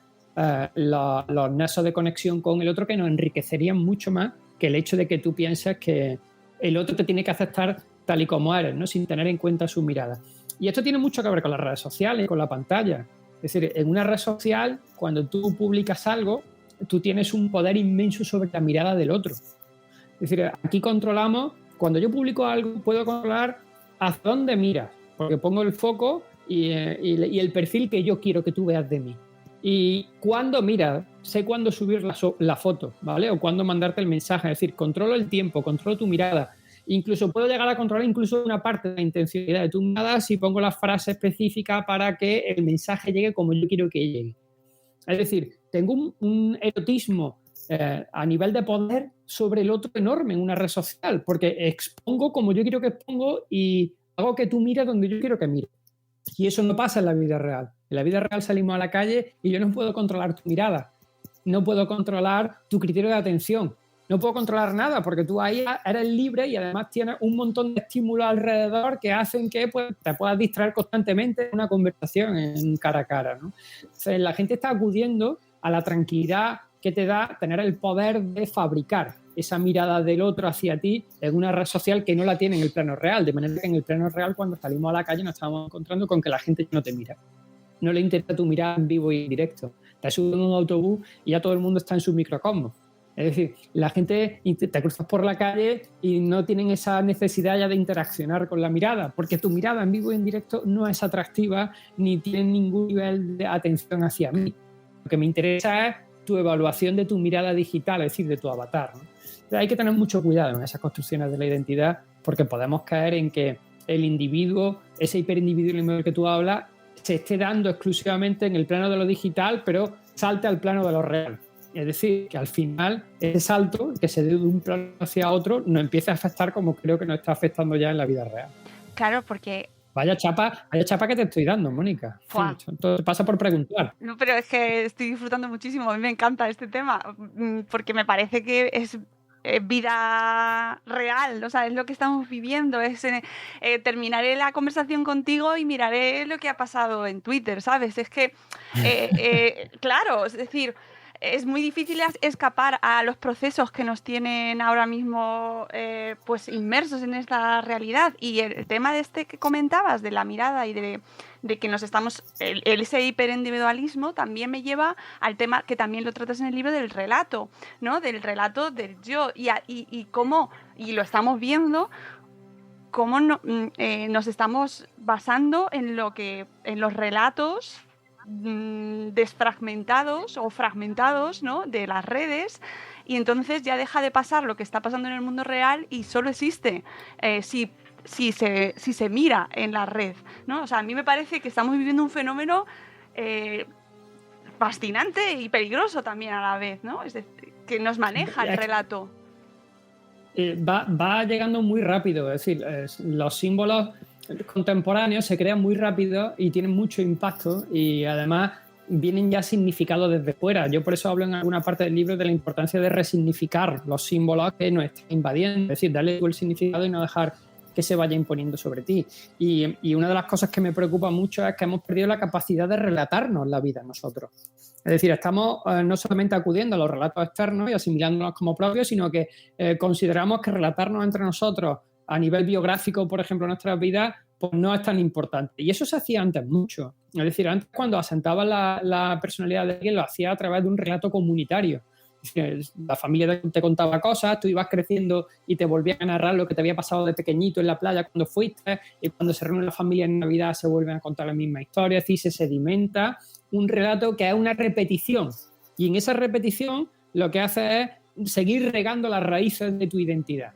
S3: los nexos de conexión con el otro que nos enriquecerían mucho más que el hecho de que tú pienses que el otro te tiene que aceptar tal y como eres, ¿no? Sin tener en cuenta su mirada. Y esto tiene mucho que ver con las redes sociales, con la pantalla. Es decir, en una red social, cuando tú publicas algo, tú tienes un poder inmenso sobre la mirada del otro. Es decir, aquí controlamos, cuando yo publico algo, puedo controlar hacia dónde miras, porque pongo el foco y el perfil que yo quiero que tú veas de mí. Y cuándo miras, sé cuándo subir la foto, ¿vale? O cuándo mandarte el mensaje. Es decir, controlo el tiempo, controlo tu mirada. Incluso puedo llegar a controlar incluso una parte de la intencionalidad de tu mirada si pongo la frase específica para que el mensaje llegue como yo quiero que llegue. Es decir, tengo un erotismo a nivel de poder sobre el otro enorme en una red social, porque expongo como yo quiero que expongo y hago que tú mires donde yo quiero que mires. Y eso no pasa en la vida real. En la vida real salimos a la calle y yo no puedo controlar tu mirada, no puedo controlar tu criterio de atención, no puedo controlar nada porque tú ahí eres libre y además tienes un montón de estímulos alrededor que hacen que pues, te puedas distraer constantemente en una conversación en cara a cara, ¿no? Entonces, la gente está acudiendo a la tranquilidad que te da tener el poder de fabricar esa mirada del otro hacia ti en una red social que no la tiene en el plano real, de manera que en el plano real cuando salimos a la calle nos estamos encontrando con que la gente no te mira, no le interesa tu mirada en vivo y en directo, te subes en un autobús y ya todo el mundo está en su microcosmos. Es decir, la gente te cruzas por la calle y no tienen esa necesidad ya de interaccionar con la mirada, porque tu mirada en vivo y en directo no es atractiva ni tiene ningún nivel de atención hacia mí. Lo que me interesa es tu evaluación de tu mirada digital, es decir, de tu avatar, ¿no? Entonces, hay que tener mucho cuidado en esas construcciones de la identidad porque podemos caer en que el individuo, ese hiperindividualismo del que tú hablas, se esté dando exclusivamente en el plano de lo digital, pero salte al plano de lo real. Es decir, que al final ese salto que se dé de un plano hacia otro no empiece a afectar como creo que nos está afectando ya en la vida real.
S2: Claro, porque...
S3: Vaya chapa que te estoy dando, Mónica. Entonces pasa por preguntar.
S2: No, pero es que estoy disfrutando muchísimo. A mí me encanta este tema porque me parece que es vida real, o sea, es lo que estamos viviendo. Terminaré la conversación contigo y miraré lo que ha pasado en Twitter, ¿sabes? Es que, claro, es decir... Es muy difícil escapar a los procesos que nos tienen ahora mismo pues inmersos en esta realidad. Y el tema de este que comentabas, de la mirada y de que nos estamos... ese hiperindividualismo también me lleva al tema que también lo tratas en el libro del relato, ¿no? Del relato del yo. Y cómo, y lo estamos viendo, cómo nos estamos basando en los relatos desfragmentados o fragmentados, ¿no? De las redes, y entonces ya deja de pasar lo que está pasando en el mundo real y solo existe si se mira en la red, ¿no? O sea, a mí me parece que estamos viviendo un fenómeno fascinante y peligroso también a la vez, ¿no? Es decir, que nos maneja el relato.
S3: Va llegando muy rápido, es decir, los símbolos contemporáneos se crean muy rápido y tienen mucho impacto y además vienen ya significados desde fuera. Yo por eso hablo en alguna parte del libro de la importancia de resignificar los símbolos que nos están invadiendo, es decir, darle tú el significado y no dejar que se vaya imponiendo sobre ti. Y una de las cosas que me preocupa mucho es que hemos perdido la capacidad de relatarnos la vida nosotros. Es decir, estamos no solamente acudiendo a los relatos externos y asimilándolos como propios, sino que consideramos que relatarnos entre nosotros a nivel biográfico, por ejemplo, en nuestras vidas, pues no es tan importante. Y eso se hacía antes mucho. Es decir, antes cuando asentaba la personalidad de alguien, lo hacía a través de un relato comunitario. Es decir, la familia te contaba cosas, tú ibas creciendo y te volvían a narrar lo que te había pasado de pequeñito en la playa cuando fuiste, y cuando se reúne la familia en Navidad se vuelven a contar la misma historia, es decir, se sedimenta un relato que es una repetición. Y en esa repetición lo que hace es seguir regando las raíces de tu identidad.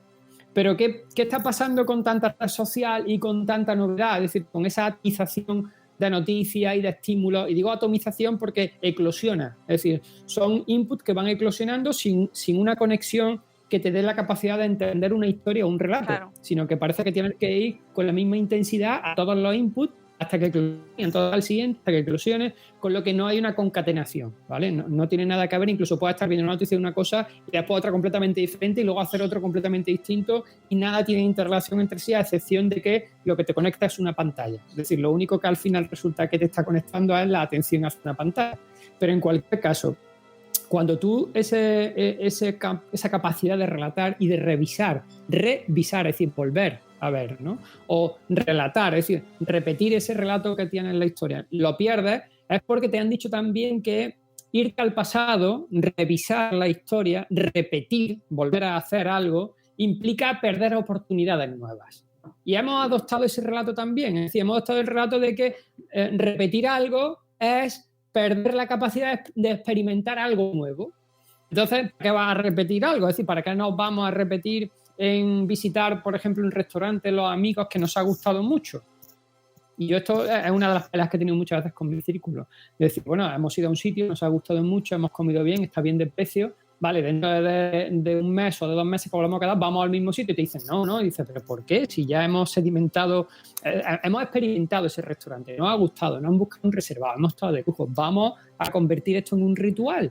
S3: Pero ¿qué está pasando con tanta red social y con tanta novedad? Es decir, con esa atomización de noticias y de estímulos. Y digo atomización porque eclosiona. Es decir, son inputs que van eclosionando sin una conexión que te dé la capacidad de entender una historia o un relato, claro, sino que parece que tienes que ir con la misma intensidad a todos los inputs hasta que eclosione, todo al siguiente, hasta que eclosione, con lo que no hay una concatenación, ¿vale? No tiene nada que ver, incluso puedes estar viendo una noticia de una cosa y después otra completamente diferente y luego hacer otro completamente distinto y nada tiene interrelación entre sí, a excepción de que lo que te conecta es una pantalla. Es decir, lo único que al final resulta que te está conectando es la atención hacia una pantalla. Pero en cualquier caso, cuando tú esa capacidad de relatar y de revisar, es decir, volver a ver, ¿no? O relatar, es decir, repetir ese relato que tienes en la historia, lo pierdes, es porque te han dicho también que irte al pasado, revisar la historia, repetir, volver a hacer algo, implica perder oportunidades nuevas. Y hemos adoptado ese relato también. Es decir, hemos adoptado el relato de que repetir algo es perder la capacidad de experimentar algo nuevo. Entonces, ¿para qué vas a repetir algo? Es decir, ¿para qué nos vamos a repetir en visitar, por ejemplo, un restaurante, los amigos que nos ha gustado mucho? Y yo esto es una de las peleas que he tenido muchas veces con mi círculo. Es decir, bueno, hemos ido a un sitio, nos ha gustado mucho, hemos comido bien, está bien de precio, vale, dentro de un mes o de 2 meses que volvamos a quedar, vamos al mismo sitio y te dicen, no, y dices, ¿pero por qué? Si ya hemos sedimentado, hemos experimentado ese restaurante, nos ha gustado, nos han buscado un reservado, hemos estado de lujo, vamos a convertir esto en un ritual.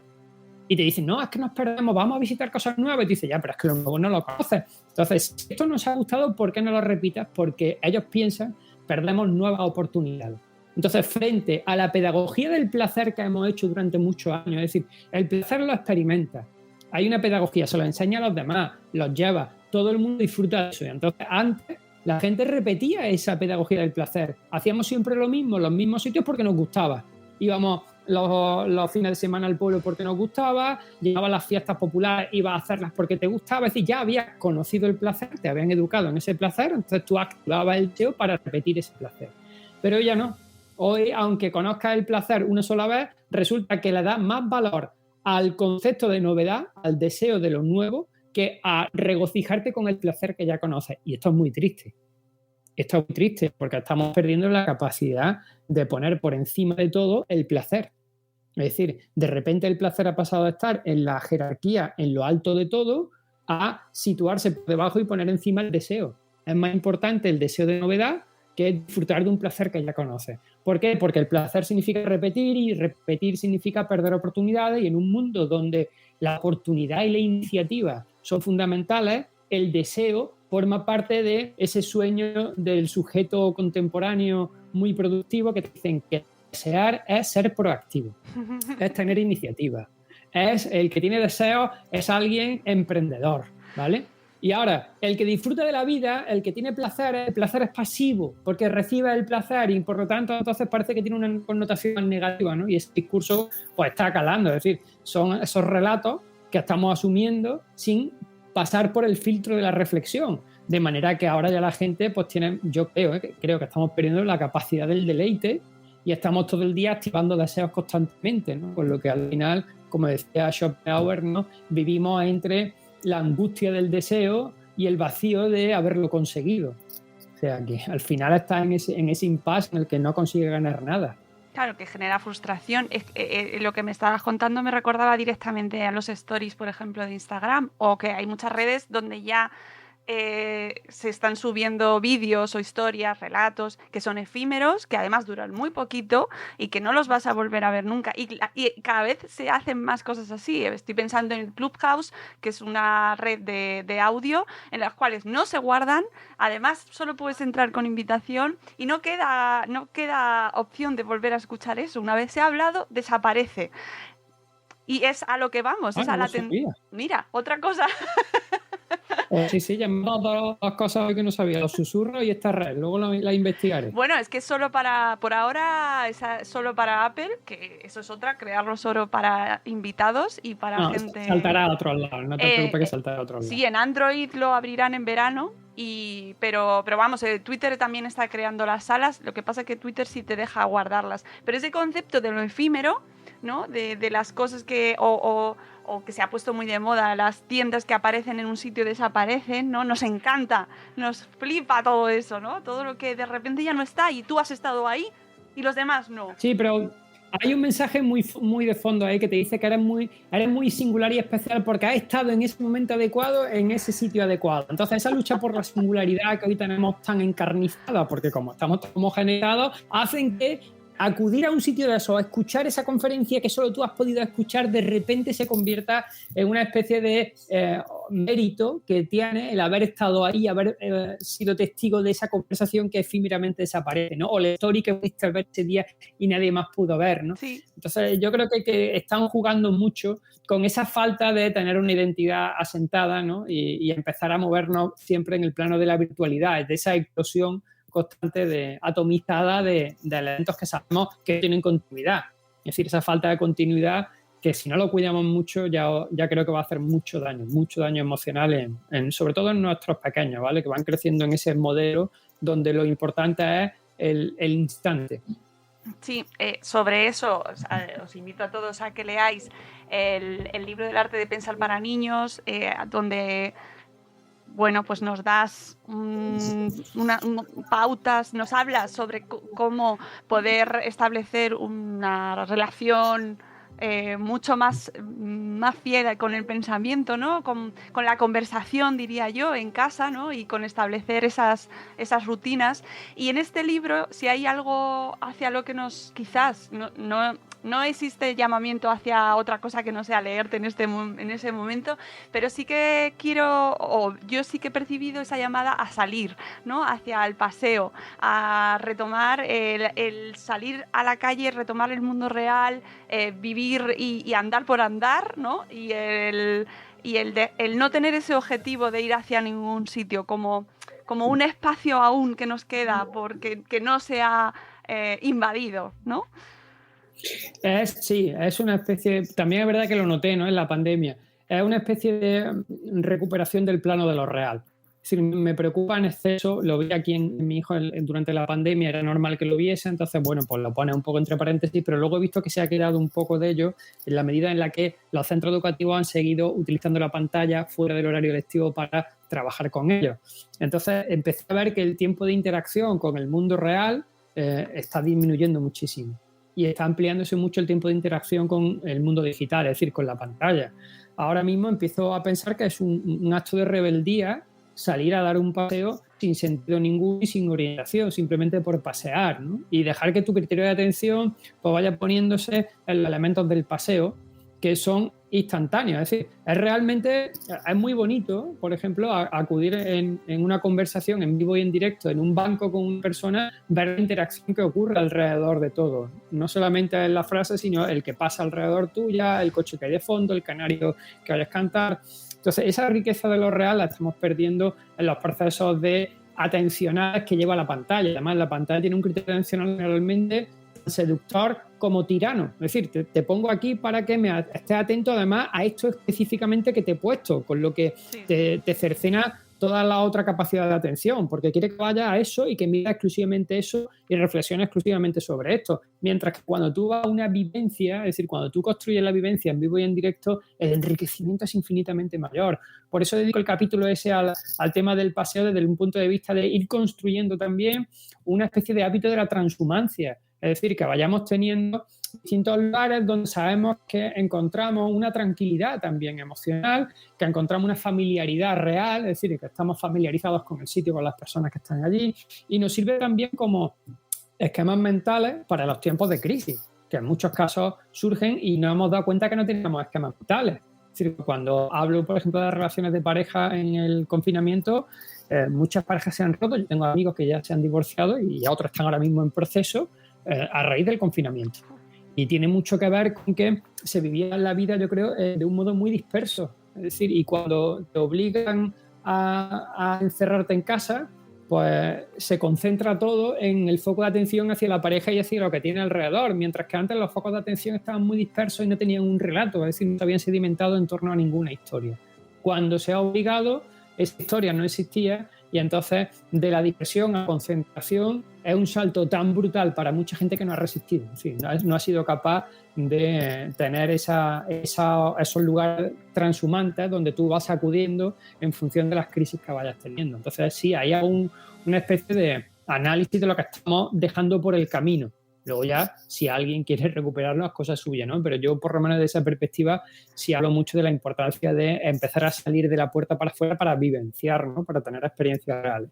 S3: Y te dicen, no, es que nos perdemos, vamos a visitar cosas nuevas. Y te dicen, ya, pero es que lo nuevo no lo conoces. Entonces, si esto nos ha gustado, ¿por qué no lo repitas? Porque ellos piensan, perdemos nuevas oportunidades. Entonces, frente a la pedagogía del placer que hemos hecho durante muchos años, es decir, el placer lo experimenta. Hay una pedagogía, se lo enseña a los demás, los lleva, todo el mundo disfruta de eso. Y entonces, antes, la gente repetía esa pedagogía del placer. Hacíamos siempre lo mismo, los mismos sitios porque nos gustaba. Íbamos los fines de semana al pueblo porque nos gustaba, llegaba a las fiestas populares, ibas a hacerlas porque te gustaba, es decir, ya habías conocido el placer, te habían educado en ese placer, entonces tú activabas el deseo para repetir ese placer. Pero ya no. Hoy, aunque conozcas el placer una sola vez, resulta que le das más valor al concepto de novedad, al deseo de lo nuevo, que a regocijarte con el placer que ya conoces. Y esto es muy triste. Esto es muy triste porque estamos perdiendo la capacidad de poner por encima de todo el placer. Es decir, de repente el placer ha pasado a estar en la jerarquía, en lo alto de todo, a situarse por debajo y poner encima el deseo. Es más importante el deseo de novedad que disfrutar de un placer que ya conoces. ¿Por qué? Porque el placer significa repetir y repetir significa perder oportunidades, y en un mundo donde la oportunidad y la iniciativa son fundamentales, el deseo forma parte de ese sueño del sujeto contemporáneo muy productivo que te dicen que desear es ser proactivo, es tener iniciativa, es el que tiene deseos, es alguien emprendedor, ¿vale? Y ahora, el que disfruta de la vida, el que tiene placer, el placer es pasivo, porque recibe el placer y por lo tanto entonces parece que tiene una connotación negativa, ¿no? Y ese discurso pues está calando, es decir, son esos relatos que estamos asumiendo sin pasar por el filtro de la reflexión, de manera que ahora ya la gente pues tiene, yo creo que estamos perdiendo la capacidad del deleite y estamos todo el día activando deseos constantemente, ¿no? Con lo que al final, como decía Schopenhauer, ¿no? Vivimos entre la angustia del deseo y el vacío de haberlo conseguido. O sea que al final está en ese impasse en el que no consigue ganar nada.
S2: Claro, que genera frustración. Lo que me estabas contando me recordaba directamente a los stories, por ejemplo, de Instagram, o que hay muchas redes donde ya se están subiendo vídeos o historias, relatos que son efímeros, que además duran muy poquito y que no los vas a volver a ver nunca. Y cada vez se hacen más cosas así. Estoy pensando en Clubhouse, que es una red de audio en las cuales no se guardan. Además, solo puedes entrar con invitación y no queda opción de volver a escuchar eso. Una vez se ha hablado, desaparece. Y es a lo que vamos. Es a la Mira, otra cosa.
S3: Sí, llamamos dos cosas que no sabía, los susurros y esta red, luego la investigaré.
S2: Bueno, es que por ahora es solo para Apple, que eso es otra, crearlo solo para invitados y para gente...
S3: Saltará a otro lado, no te preocupes que saltará a otro lado.
S2: Sí, en Android lo abrirán en verano, pero vamos, Twitter también está creando las salas, lo que pasa es que Twitter sí te deja guardarlas. Pero ese concepto de lo efímero, ¿no? De las cosas que... o que se ha puesto muy de moda, las tiendas que aparecen en un sitio desaparecen, ¿no? Nos encanta, nos flipa todo eso, ¿no? Todo lo que de repente ya no está y tú has estado ahí y los demás no.
S3: Sí, pero hay un mensaje muy, muy de fondo ahí que te dice que eres muy singular y especial porque has estado en ese momento adecuado, en ese sitio adecuado. Entonces esa lucha por la singularidad que hoy tenemos tan encarnizada, porque como estamos tan homogeneizados, hacen que acudir a un sitio de eso, a escuchar esa conferencia que solo tú has podido escuchar, de repente se convierta en una especie de mérito que tiene el haber estado ahí, haber sido testigo de esa conversación que efímeramente desaparece, ¿no? O la story que pudiste ver ese día y nadie más pudo ver, ¿no?
S2: Sí.
S3: Entonces yo creo que están jugando mucho con esa falta de tener una identidad asentada, ¿no? Y empezar a movernos siempre en el plano de la virtualidad, de esa explosión constante atomizada de elementos que sabemos que tienen continuidad. Es decir, esa falta de continuidad que si no lo cuidamos mucho ya creo que va a hacer mucho daño emocional, sobre todo en nuestros pequeños, ¿vale? Que van creciendo en ese modelo donde lo importante es el instante.
S2: Sí, sobre eso os invito a todos a que leáis el libro del arte de pensar para niños, donde, bueno, pues nos das pautas, nos hablas sobre cómo poder establecer una relación mucho más fiel con el pensamiento, ¿no? Con la conversación, diría yo, en casa, ¿no? Y con establecer esas rutinas. Y en este libro, si hay algo hacia lo que nos quizás no existe llamamiento hacia otra cosa que no sea leerte en ese momento, pero sí que yo sí que he percibido esa llamada a salir, ¿no? Hacia el paseo, a retomar el salir a la calle, retomar el mundo real, vivir y andar por andar, ¿no? Y el no tener ese objetivo de ir hacia ningún sitio, como un espacio aún que nos queda porque que no se ha invadido, ¿no?
S3: Sí, es una especie, también es verdad que lo noté, ¿no? En la pandemia, es una especie de recuperación del plano de lo real. Es decir, me preocupa en exceso, lo vi aquí en mi hijo durante la pandemia, era normal que lo viese, entonces, bueno, pues lo pone un poco entre paréntesis, pero luego he visto que se ha quedado un poco de ello en la medida en la que los centros educativos han seguido utilizando la pantalla fuera del horario lectivo para trabajar con ellos. Entonces, empecé a ver que el tiempo de interacción con el mundo real está disminuyendo muchísimo. Y está ampliándose mucho el tiempo de interacción con el mundo digital, es decir, con la pantalla. Ahora mismo empiezo a pensar que es un acto de rebeldía salir a dar un paseo sin sentido ninguno y sin orientación, simplemente por pasear, ¿no? Y dejar que tu criterio de atención pues, vaya poniéndose en los elementos del paseo que son instantáneos. Es decir, es muy bonito, por ejemplo, acudir en una conversación en vivo y en directo en un banco con una persona, ver la interacción que ocurre alrededor de todo. No solamente en la frase, sino el que pasa alrededor tuya, el coche que hay de fondo, el canario que vayas a cantar. Entonces, esa riqueza de lo real la estamos perdiendo en los procesos de atencionales que lleva la pantalla. Además, la pantalla tiene un criterio atencional realmente seductor como tirano. Es decir, te pongo aquí para que estés atento además a esto específicamente que te he puesto, con lo que
S2: sí.
S3: te cercena toda la otra capacidad de atención, porque quiere que vaya a eso y que mira exclusivamente eso y reflexione exclusivamente sobre esto. Mientras que cuando tú vas a una vivencia, es decir, cuando tú construyes la vivencia en vivo y en directo, el enriquecimiento es infinitamente mayor. Por eso dedico el capítulo ese al tema del paseo desde un punto de vista de ir construyendo también una especie de hábito de la transhumancia. Es decir, que vayamos teniendo distintos lugares donde sabemos que encontramos una tranquilidad también emocional, que encontramos una familiaridad real, es decir, que estamos familiarizados con el sitio, con las personas que están allí, y nos sirve también como esquemas mentales para los tiempos de crisis, que en muchos casos surgen y nos hemos dado cuenta que no teníamos esquemas mentales. Es decir, cuando hablo, por ejemplo, de relaciones de pareja en el confinamiento, muchas parejas se han roto, yo tengo amigos que ya se han divorciado y otros están ahora mismo en proceso, a raíz del confinamiento. Y tiene mucho que ver con que se vivía la vida, yo creo, de un modo muy disperso. Es decir, y cuando te obligan a encerrarte en casa, pues se concentra todo en el foco de atención hacia la pareja y hacia lo que tiene alrededor, mientras que antes los focos de atención estaban muy dispersos y no tenían un relato, es decir, no se habían sedimentado en torno a ninguna historia. Cuando se ha obligado, esa historia no existía y entonces de la dispersión a la concentración es un salto tan brutal para mucha gente que no ha resistido. En fin, no ha sido capaz de tener esos lugares transhumantes donde tú vas acudiendo en función de las crisis que vayas teniendo. Entonces sí, hay una especie de análisis de lo que estamos dejando por el camino. Luego ya, si alguien quiere recuperarlo, es cosa suya, ¿no? Pero yo, por lo menos, de esa perspectiva, sí hablo mucho de la importancia de empezar a salir de la puerta para afuera para vivenciar, ¿no? Para tener experiencias reales.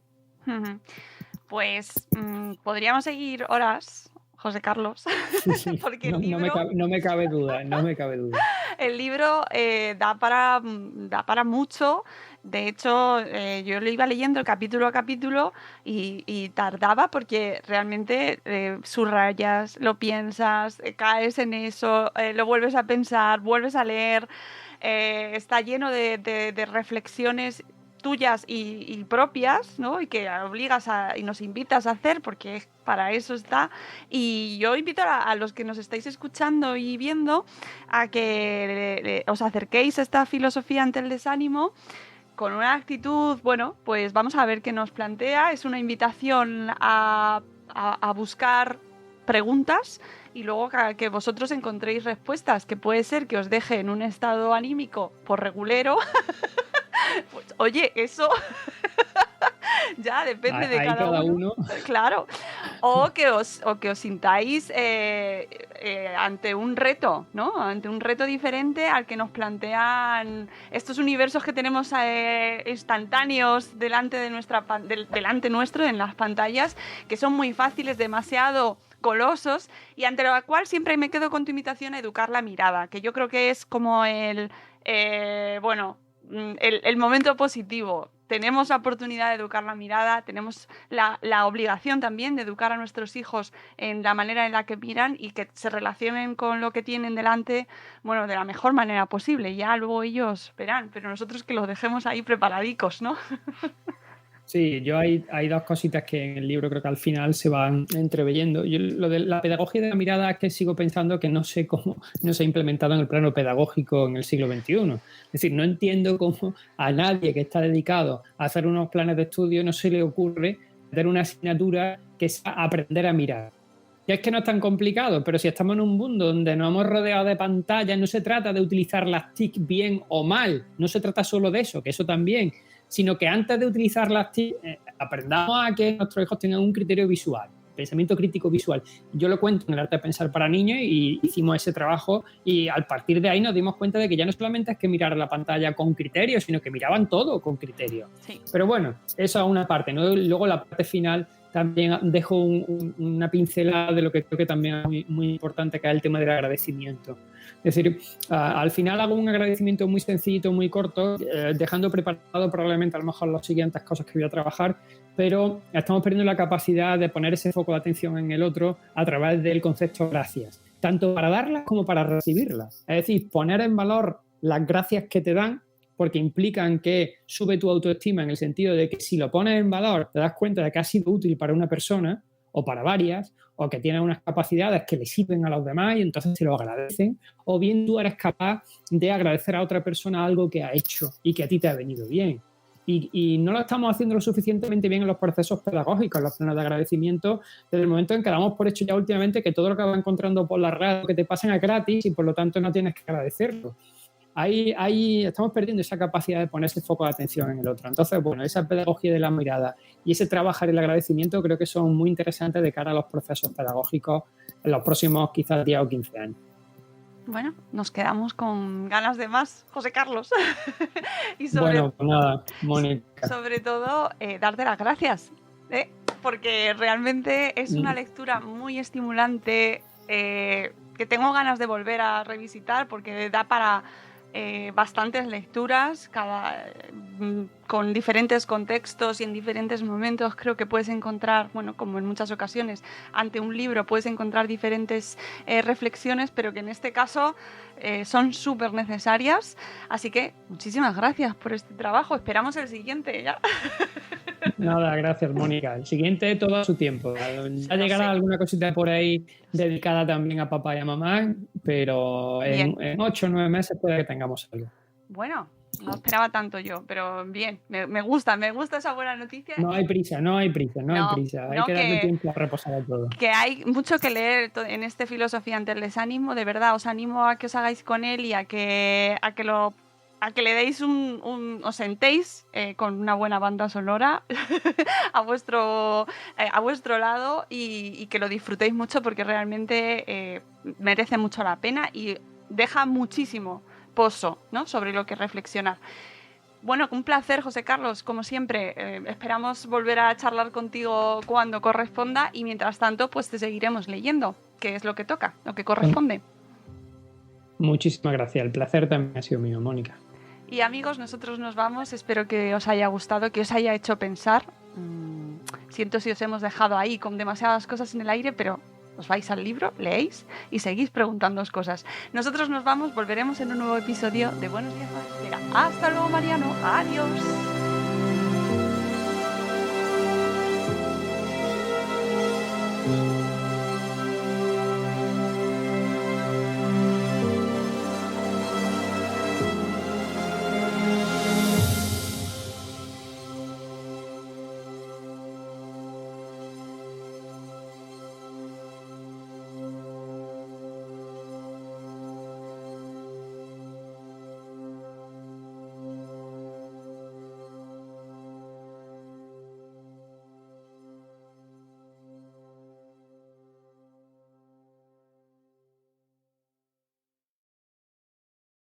S2: Pues podríamos seguir horas, José Carlos,
S3: Sí,
S2: porque
S3: no me cabe duda.
S2: El libro da para mucho. De hecho, yo lo iba leyendo capítulo a capítulo y tardaba porque realmente subrayas, lo piensas, caes en eso, lo vuelves a pensar, vuelves a leer. Está lleno de reflexiones tuyas y propias, ¿no? Y que obligas y nos invitas a hacer, porque para eso está. Y yo invito a los que nos estáis escuchando y viendo a que os acerquéis a esta filosofía ante el desánimo con una actitud, bueno, pues vamos a ver qué nos plantea. Es una invitación a buscar preguntas y luego que vosotros encontréis respuestas, que puede ser que os deje en un estado anímico por regulero. Pues, oye, eso ya depende de cada uno. Claro. O que os sintáis ante un reto, ¿no? Ante un reto diferente al que nos plantean estos universos que tenemos instantáneos delante nuestro en las pantallas, que son muy fáciles, demasiado colosos, y ante lo cual siempre me quedo con tu invitación a educar la mirada, que yo creo que es como el momento positivo. Tenemos la oportunidad de educar la mirada, tenemos la obligación también de educar a nuestros hijos en la manera en la que miran y que se relacionen con lo que tienen delante, bueno, de la mejor manera posible. Ya luego ellos verán, pero nosotros que los dejemos ahí preparadicos, ¿no?
S3: Sí, yo hay dos cositas que en el libro creo que al final se van entreveyendo. Yo lo de la pedagogía de la mirada es que sigo pensando que no sé cómo no se ha implementado en el plano pedagógico en el siglo XXI. Es decir, no entiendo cómo a nadie que está dedicado a hacer unos planes de estudio no se le ocurre dar una asignatura que es aprender a mirar. Ya es que no es tan complicado, pero si estamos en un mundo donde nos hemos rodeado de pantallas, no se trata de utilizar las TIC bien o mal, no se trata solo de eso, que eso también, sino que antes de utilizar las TIC aprendamos a que nuestros hijos tengan un criterio visual, pensamiento crítico visual. Yo lo cuento en el arte de pensar para niños y hicimos ese trabajo y al partir de ahí nos dimos cuenta de que ya no solamente es que mirar la pantalla con criterio, sino que miraban todo con criterio. Sí. Pero bueno, eso es una parte, ¿no? Luego la parte final también dejo una pincelada de lo que creo que también es muy, muy importante, que es el tema del agradecimiento. Es decir, al final hago un agradecimiento muy sencillito, muy corto, dejando preparado probablemente a lo mejor las siguientes cosas que voy a trabajar, pero estamos perdiendo la capacidad de poner ese foco de atención en el otro a través del concepto gracias, tanto para darlas como para recibirlas. Es decir, poner en valor las gracias que te dan, porque implican que sube tu autoestima en el sentido de que si lo pones en valor te das cuenta de que ha sido útil para una persona o para varias, o que tienes unas capacidades que le sirven a los demás y entonces te lo agradecen, o bien tú eres capaz de agradecer a otra persona algo que ha hecho y que a ti te ha venido bien. Y no lo estamos haciendo lo suficientemente bien en los procesos pedagógicos, en los planes de agradecimiento, desde el momento en que damos por hecho ya últimamente que todo lo que vas encontrando por la red que te pasan es gratis y por lo tanto no tienes que agradecerlo. Ahí estamos perdiendo esa capacidad de poner ese foco de atención en el otro. Entonces, bueno, esa pedagogía de la mirada y ese trabajar el agradecimiento creo que son muy interesantes de cara a los procesos pedagógicos en los próximos quizás 10 o 15 años.
S2: Bueno, nos quedamos con ganas de más, José Carlos. Y
S3: bueno, pues nada, Mónica.
S2: Sobre todo, darte las gracias, porque realmente es una lectura muy estimulante, que tengo ganas de volver a revisitar porque da para bastantes lecturas, con diferentes contextos y en diferentes momentos. Creo que puedes encontrar, bueno, como en muchas ocasiones, ante un libro puedes encontrar diferentes reflexiones, pero que en este caso son súper necesarias. Así que muchísimas gracias por este trabajo. Esperamos el siguiente ya.
S3: Nada, gracias, Mónica. El siguiente todo a su tiempo. Ya llegará alguna cosita por ahí dedicada también a papá y a mamá, pero en 8 o 9 meses puede que tengamos algo.
S2: Bueno, no esperaba tanto yo, pero bien, me gusta esa buena noticia.
S3: No hay prisa. Hay que darle tiempo a reposar a todo.
S2: Que hay mucho que leer en este Filosofía ante el desánimo. De verdad, os animo a que os hagáis con él y a que le deis os sentéis con una buena banda sonora a vuestro lado y que lo disfrutéis mucho, porque realmente merece mucho la pena y deja muchísimo pozo, ¿no?, sobre lo que reflexionar. Bueno, un placer, José Carlos, como siempre. Esperamos volver a charlar contigo cuando corresponda y mientras tanto pues te seguiremos leyendo, que es lo que toca, lo que corresponde.
S3: Muchísimas gracias. El placer también ha sido mío, Mónica.
S2: Y amigos, nosotros nos vamos. Espero que os haya gustado, que os haya hecho pensar. Siento si os hemos dejado ahí con demasiadas cosas en el aire, pero os vais al libro, leéis y seguís preguntándoos cosas. Nosotros nos vamos, volveremos en un nuevo episodio de Buenos Días Madresfera. Hasta luego, Mariano. Adiós.
S3: Chao.